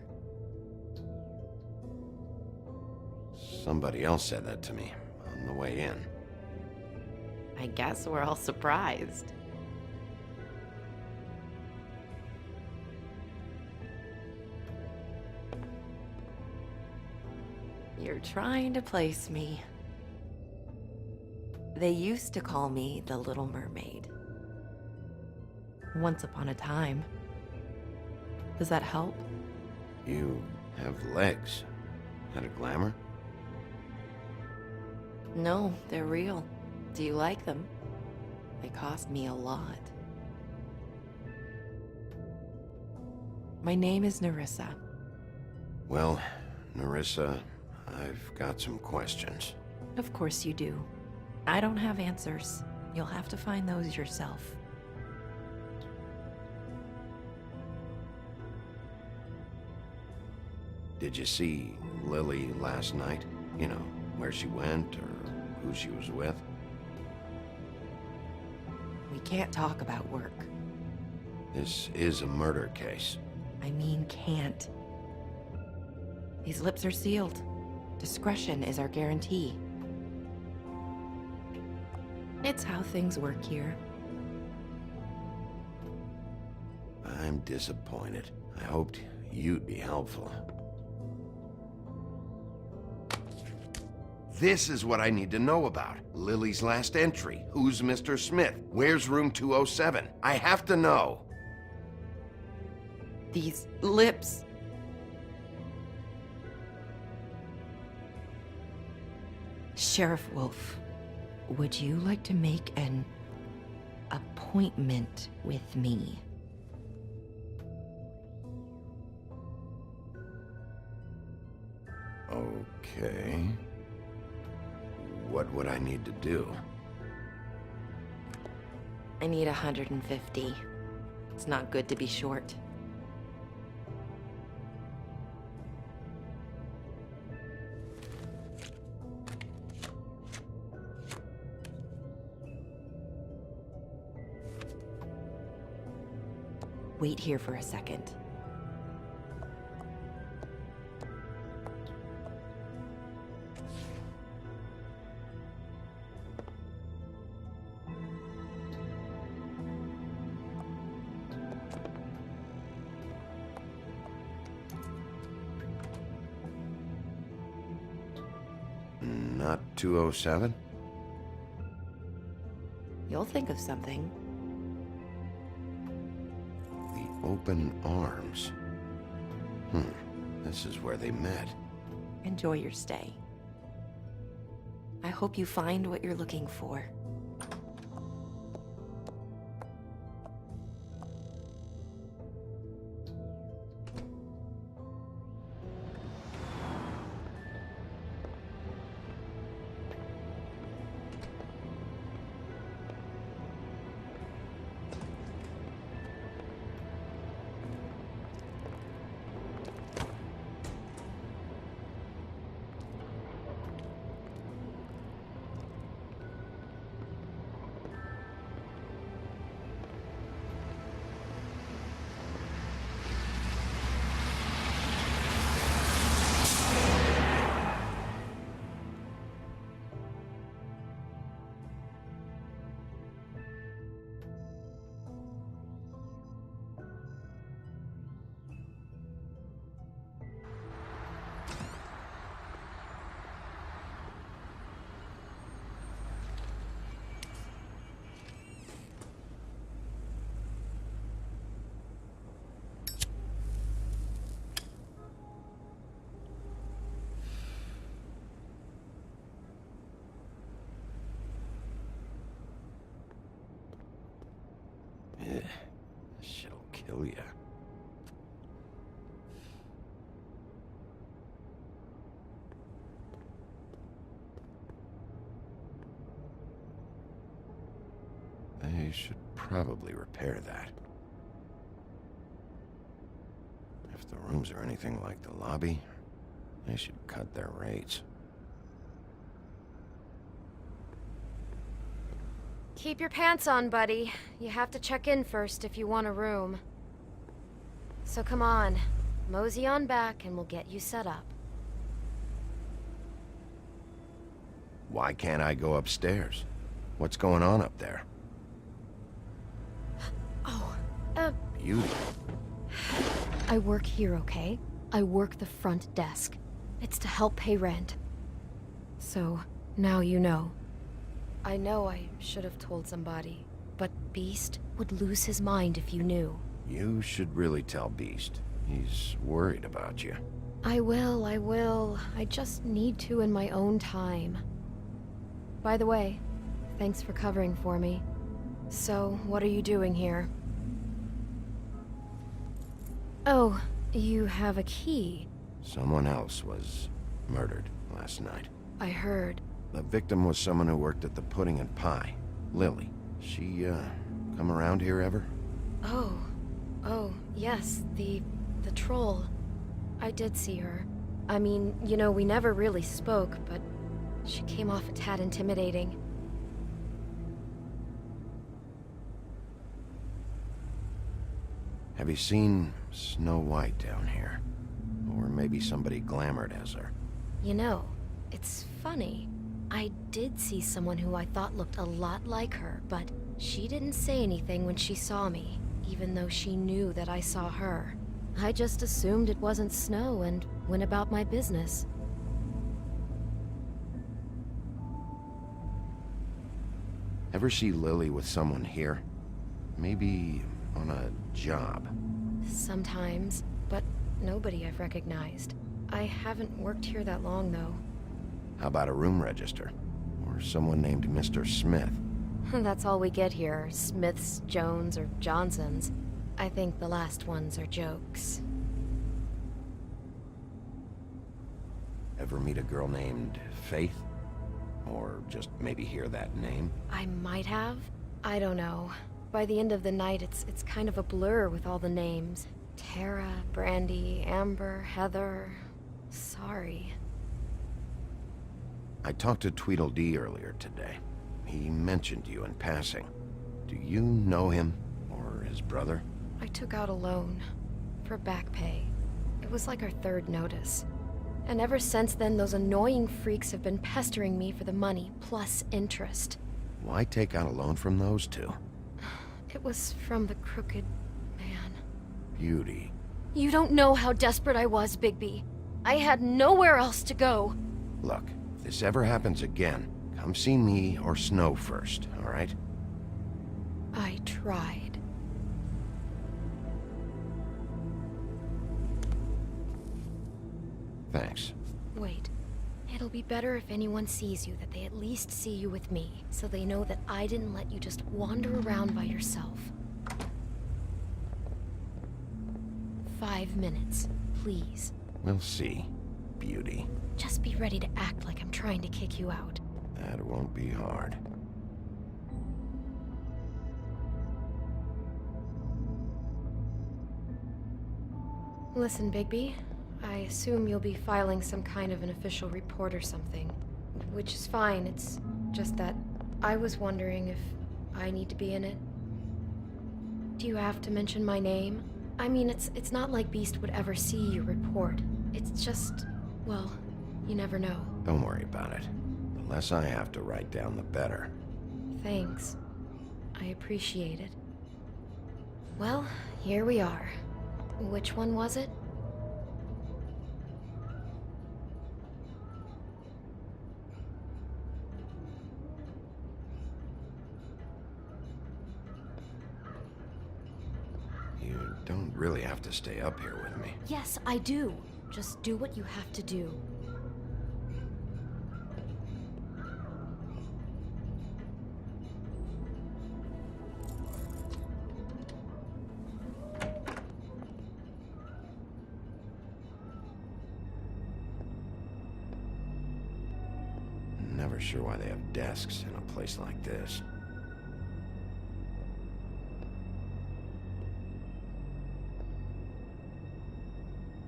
Somebody else said that to me on the way in. I guess we're all surprised. You're trying to place me. They used to call me the Little Mermaid. Once upon a time. Does that help? You have legs. Had a glamour? No, they're real. Do you like them? They cost me a lot. My name is Nerissa. Well, Nerissa, I've got some questions. Of course you do. I don't have answers. You'll have to find those yourself. Did you see Lily last night? You know, where she went or who she was with? We can't talk about work. This is a murder case. I mean, can't. These lips are sealed. Discretion is our guarantee. It's how things work here. I'm disappointed. I hoped you'd be helpful. This is what I need to know about. Lily's last entry. Who's Mr. Smith? Where's room 207? I have to know. These lips. Sheriff Wolf, would you like to make an appointment with me? Okay. What would I need to do? I need 150. It's not good to be short. Wait here for a second. Not 207? You'll think of something. The open arms. This is where they met. Enjoy your stay. I hope you find what you're looking for. This shit'll kill ya. They should probably repair that. If the rooms are anything like the lobby, they should cut their rates. Keep your pants on, buddy. You have to check in first if you want a room. So come on, mosey on back and we'll get you set up. Why can't I go upstairs? What's going on up there? Beauty. I work here, okay? I work the front desk. It's to help pay rent. So, now you know. I know I should have told somebody, but Beast would lose his mind if you knew. You should really tell Beast. He's worried about you. I will, I will. I just need to in my own time. By the way, thanks for covering for me. So, what are you doing here? Oh, you have a key. Someone else was murdered last night. I heard. The victim was someone who worked at the Pudding and Pie. Lily. She, come around here ever? Oh, yes, the troll. I did see her. I mean, you know, we never really spoke, but she came off a tad intimidating. Have you seen Snow White down here? Or maybe somebody glamored as her? You know, it's funny. I did see someone who I thought looked a lot like her, but she didn't say anything when she saw me, even though she knew that I saw her. I just assumed it wasn't Snow and went about my business. Ever see Lily with someone here? Maybe on a job? Sometimes, but nobody I've recognized. I haven't worked here that long, though. How about a room register? Or someone named Mr. Smith? That's all we get here, Smiths, Jones, or Johnsons. I think the last ones are jokes. Ever meet a girl named Faith? Or just maybe hear that name? I might have. I don't know. By the end of the night, it's kind of a blur with all the names. Tara, Brandy, Amber, Heather... Sorry. I talked to Tweedledee earlier today. He mentioned you in passing. Do you know him? Or his brother? I took out a loan. For back pay. It was like our third notice. And ever since then, those annoying freaks have been pestering me for the money, plus interest. Why take out a loan from those two? It was from the crooked man. Beauty. You don't know how desperate I was, Bigby. I had nowhere else to go. Look, if this ever happens again, come see me or Snow first, all right? I tried. Thanks. Wait. It'll be better if anyone sees you that they at least see you with me, so they know that I didn't let you just wander around by yourself. 5 minutes, please. We'll see, Beauty. Just be ready to act like I'm trying to kick you out. That won't be hard. Listen, Bigby. I assume you'll be filing some kind of an official report or something. Which is fine, it's just that I was wondering if I need to be in it. Do you have to mention my name? I mean, it's not like Beast would ever see your report. It's just, well, you never know. Don't worry about it. The less I have to write down, the better. Thanks. I appreciate it. Well, here we are. Which one was it? You don't really have to stay up here with me. Yes, I do. Just do what you have to do. Never sure why they have desks in a place like this.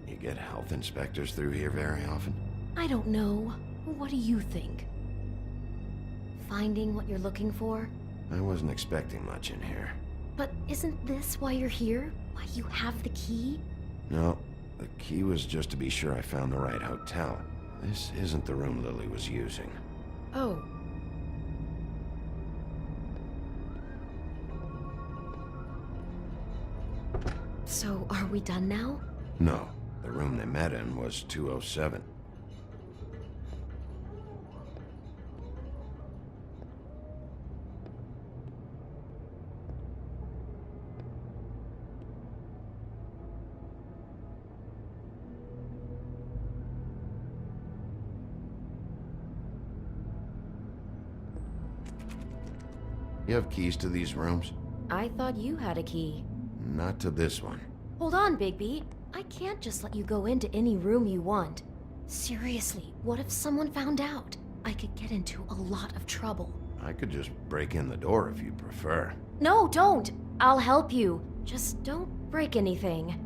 You get health inspectors through here very often? I don't know. What do you think? Finding what you're looking for? I wasn't expecting much in here. But isn't this why you're here? Why you have the key? No, the key was just to be sure I found the right hotel. This isn't the room Lily was using. Oh. So, are we done now? No, the room they met in was 207. You have keys to these rooms? I thought you had a key. Not to this one. Hold on, Bigby. I can't just let you go into any room you want. Seriously, what if someone found out? I could get into a lot of trouble. I could just break in the door if you prefer. No, don't! I'll help you. Just don't break anything.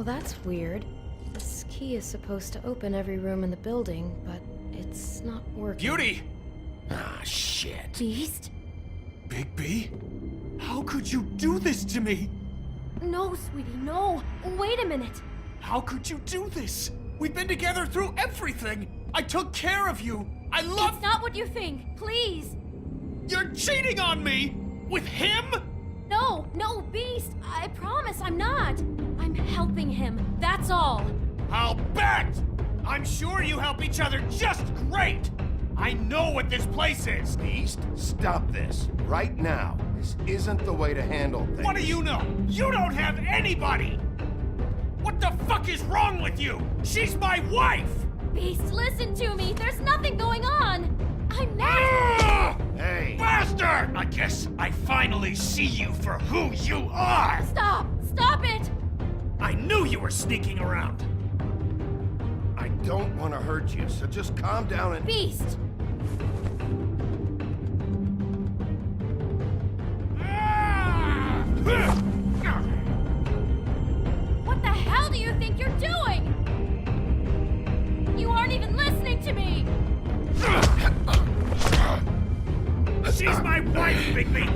Well, that's weird. This key is supposed to open every room in the building, but it's not working. Beauty! Ah, shit. Beast? Bigby? How could you do this to me? No, sweetie, no. Wait a minute. How could you do this? We've been together through everything. I took care of you. I love... It's not what you think. Please. You're cheating on me! With him? No, Beast. I promise I'm not. I'm helping him. That's all. I'll bet! I'm sure you help each other just great! I know what this place is! Beast, stop this. Right now. This isn't the way to handle things. What do you know? You don't have anybody! What the fuck is wrong with you? She's my wife! Beast, listen to me. There's nothing going on. I'm not... Hey! Bastard! I guess I finally see you for who you are! Stop! Stop it! I knew you were sneaking around. I don't want to hurt you, so just calm down and... Beast! What the hell do you think you're doing? You aren't even listening to me! She's my wife, Bigby!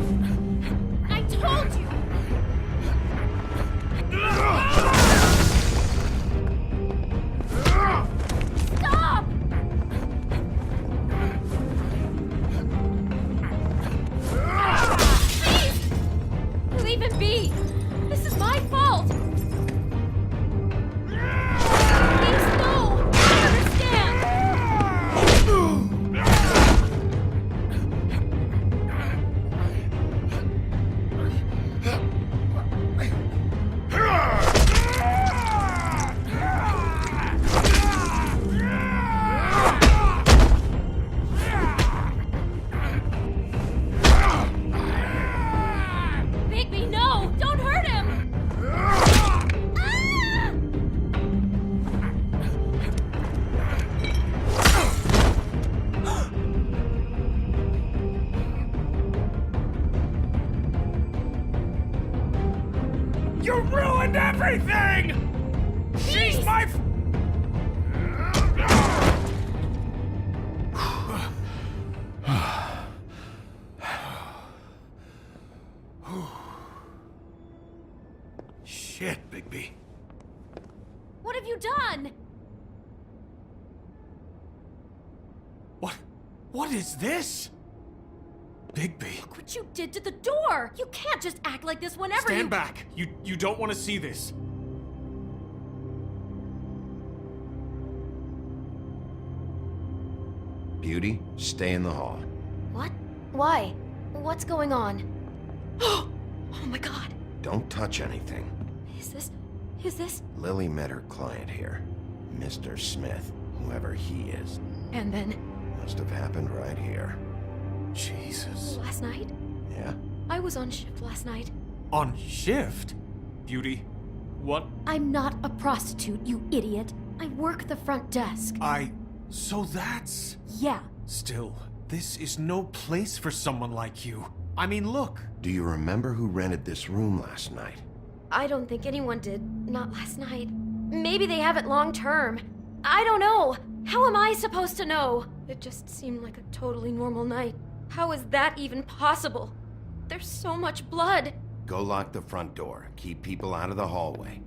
I told you! Stop! Please! Leave him be! This is my fault! Please, no! I understand! Bigby, no! Don't hurt him! Ah! You ruined everything! She's my... Shit, Bigby. What have you done? What is this? Bigby. Look what you did to the door! You can't just act like this whenever Stand back. You don't want to see this. Beauty, stay in the hall. What? Why? What's going on? Oh my god! Don't touch anything. Is this? Lily met her client here. Mr. Smith, whoever he is. And then? Must have happened right here. Jesus. Last night? Yeah? I was on shift last night. On shift? Beauty, what? I'm not a prostitute, you idiot. I work the front desk. So that's... Yeah. Still, this is no place for someone like you. I mean, look. Do you remember who rented this room last night? I don't think anyone did. Not last night. Maybe they have it long term. I don't know. How am I supposed to know? It just seemed like a totally normal night. How is that even possible? There's so much blood. Go lock the front door. Keep people out of the hallway.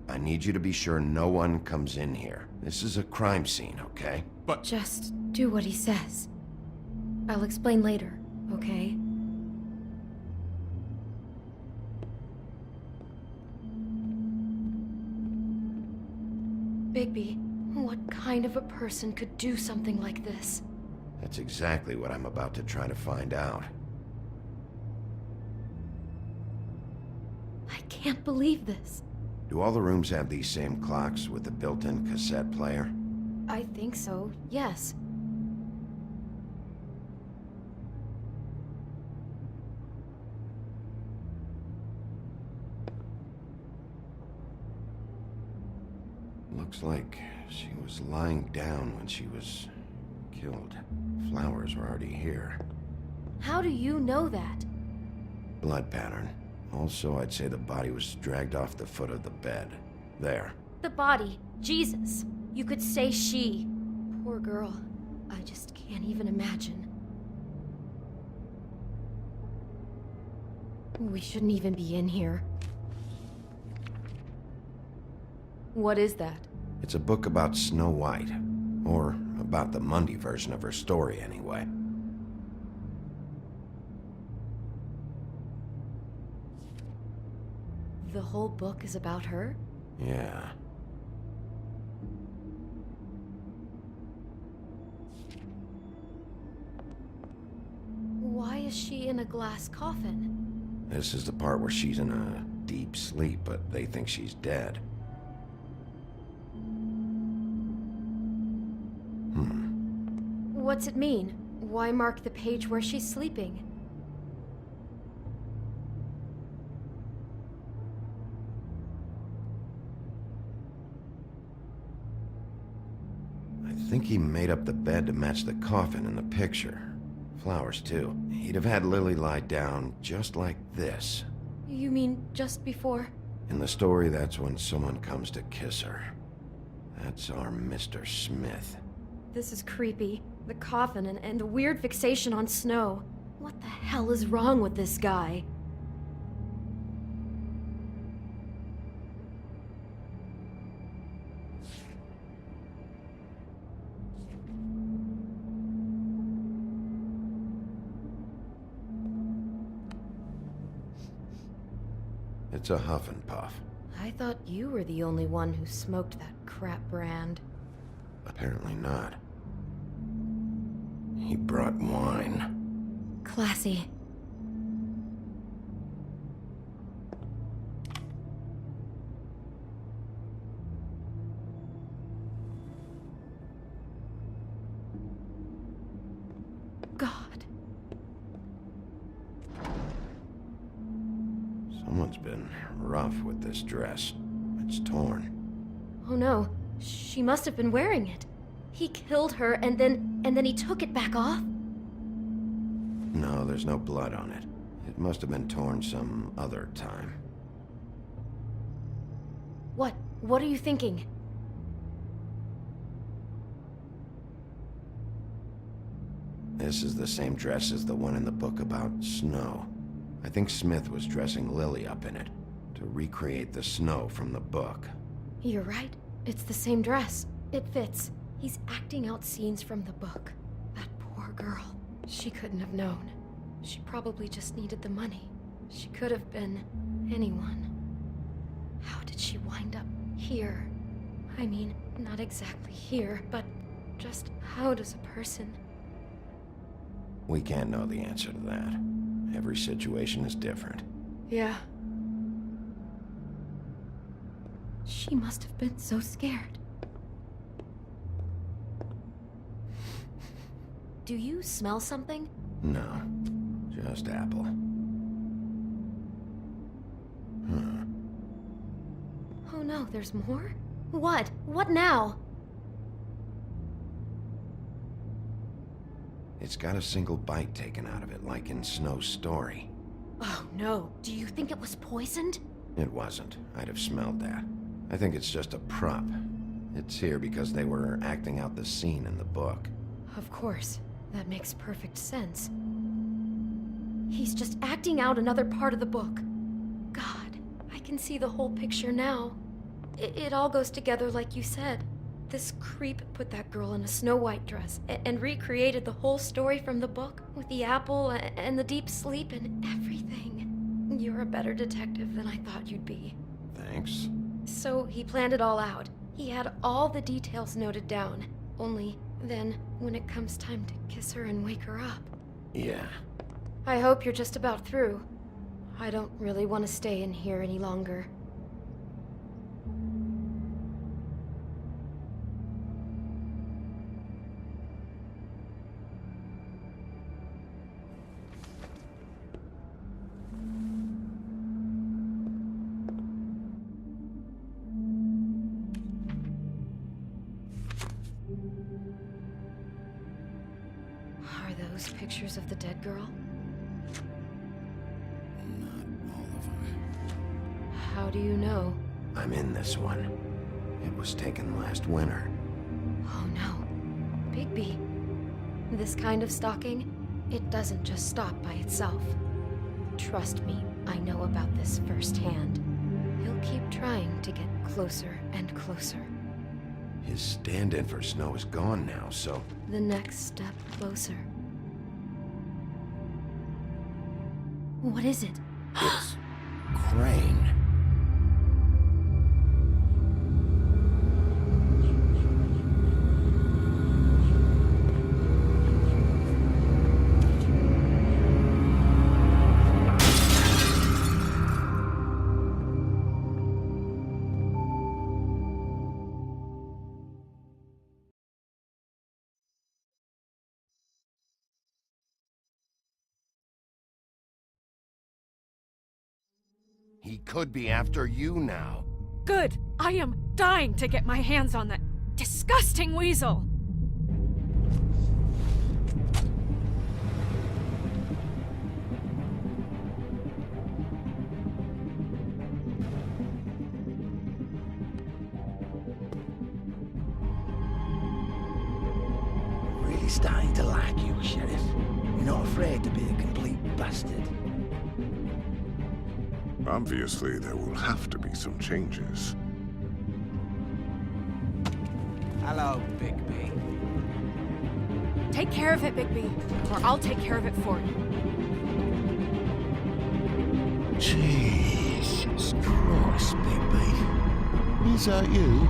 I need you to be sure no one comes in here. This is a crime scene, okay? But... Just do what he says. I'll explain later, okay? Bigby, what kind of a person could do something like this? That's exactly what I'm about to try to find out. I can't believe this. Do all the rooms have these same clocks with the built-in cassette player? I think so, yes. Looks like she was lying down when she was killed. Flowers were already here. How do you know that? Blood pattern. Also, I'd say the body was dragged off the foot of the bed. There. The body. Jesus. You could say she. Poor girl. I just can't even imagine. We shouldn't even be in here. What is that? It's a book about Snow White. Or about the Mundy version of her story, anyway. The whole book is about her? Yeah. Why is she in a glass coffin? This is the part where she's in a deep sleep, but they think she's dead. What's it mean? Why mark the page where she's sleeping? I think he made up the bed to match the coffin in the picture. Flowers, too. He'd have had Lily lie down just like this. You mean just before? In the story, that's when someone comes to kiss her. That's our Mr. Smith. This is creepy. The coffin and the weird fixation on Snow. What the hell is wrong with this guy? It's a huff and puff. I thought you were the only one who smoked that crap brand. Apparently not. He brought wine. Classy. God. Someone's been rough with this dress. It's torn. Oh no, she must have been wearing it. He killed her and then he took it back off? No, there's no blood on it. It must have been torn some other time. What are you thinking? This is the same dress as the one in the book about Snow. I think Smith was dressing Lily up in it to recreate the Snow from the book. You're right. It's the same dress. It fits. He's acting out scenes from the book. That poor girl. She couldn't have known. She probably just needed the money. She could have been anyone. How did she wind up here? I mean, not exactly here, but just how does a person... We can't know the answer to that. Every situation is different. Yeah. She must have been so scared. Do you smell something? No, just apple. Oh no, there's more? What? What now? It's got a single bite taken out of it, like in Snow's story. Oh no, do you think it was poisoned? It wasn't. I'd have smelled that. I think it's just a prop. It's here because they were acting out the scene in the book. Of course. That makes perfect sense. He's just acting out another part of the book. God, I can see the whole picture now. It all goes together like you said. This creep put that girl in a Snow White dress and recreated the whole story from the book with the apple and the deep sleep and everything. You're a better detective than I thought you'd be. Thanks. So he planned it all out. He had all the details noted down. Only then, when it comes time to kiss her and wake her up... Yeah. I hope you're just about through. I don't really want to stay in here any longer. Those pictures of the dead girl? Not all of them. How do you know? I'm in this one. It was taken last winter. Oh no. Bigby. This kind of stalking, it doesn't just stop by itself. Trust me, I know about this firsthand. He'll keep trying to get closer and closer. His stand-in for Snow is gone now, so... The next step closer. What is it? It's... Crane. He could be after you now. Good! I am dying to get my hands on that disgusting weasel! Really starting to like you, Sheriff. You're not afraid to be a complete bastard. Obviously, there will have to be some changes. Hello, Bigby. Take care of it, Bigby, or I'll take care of it for you. Jesus Christ, Bigby. Is that you?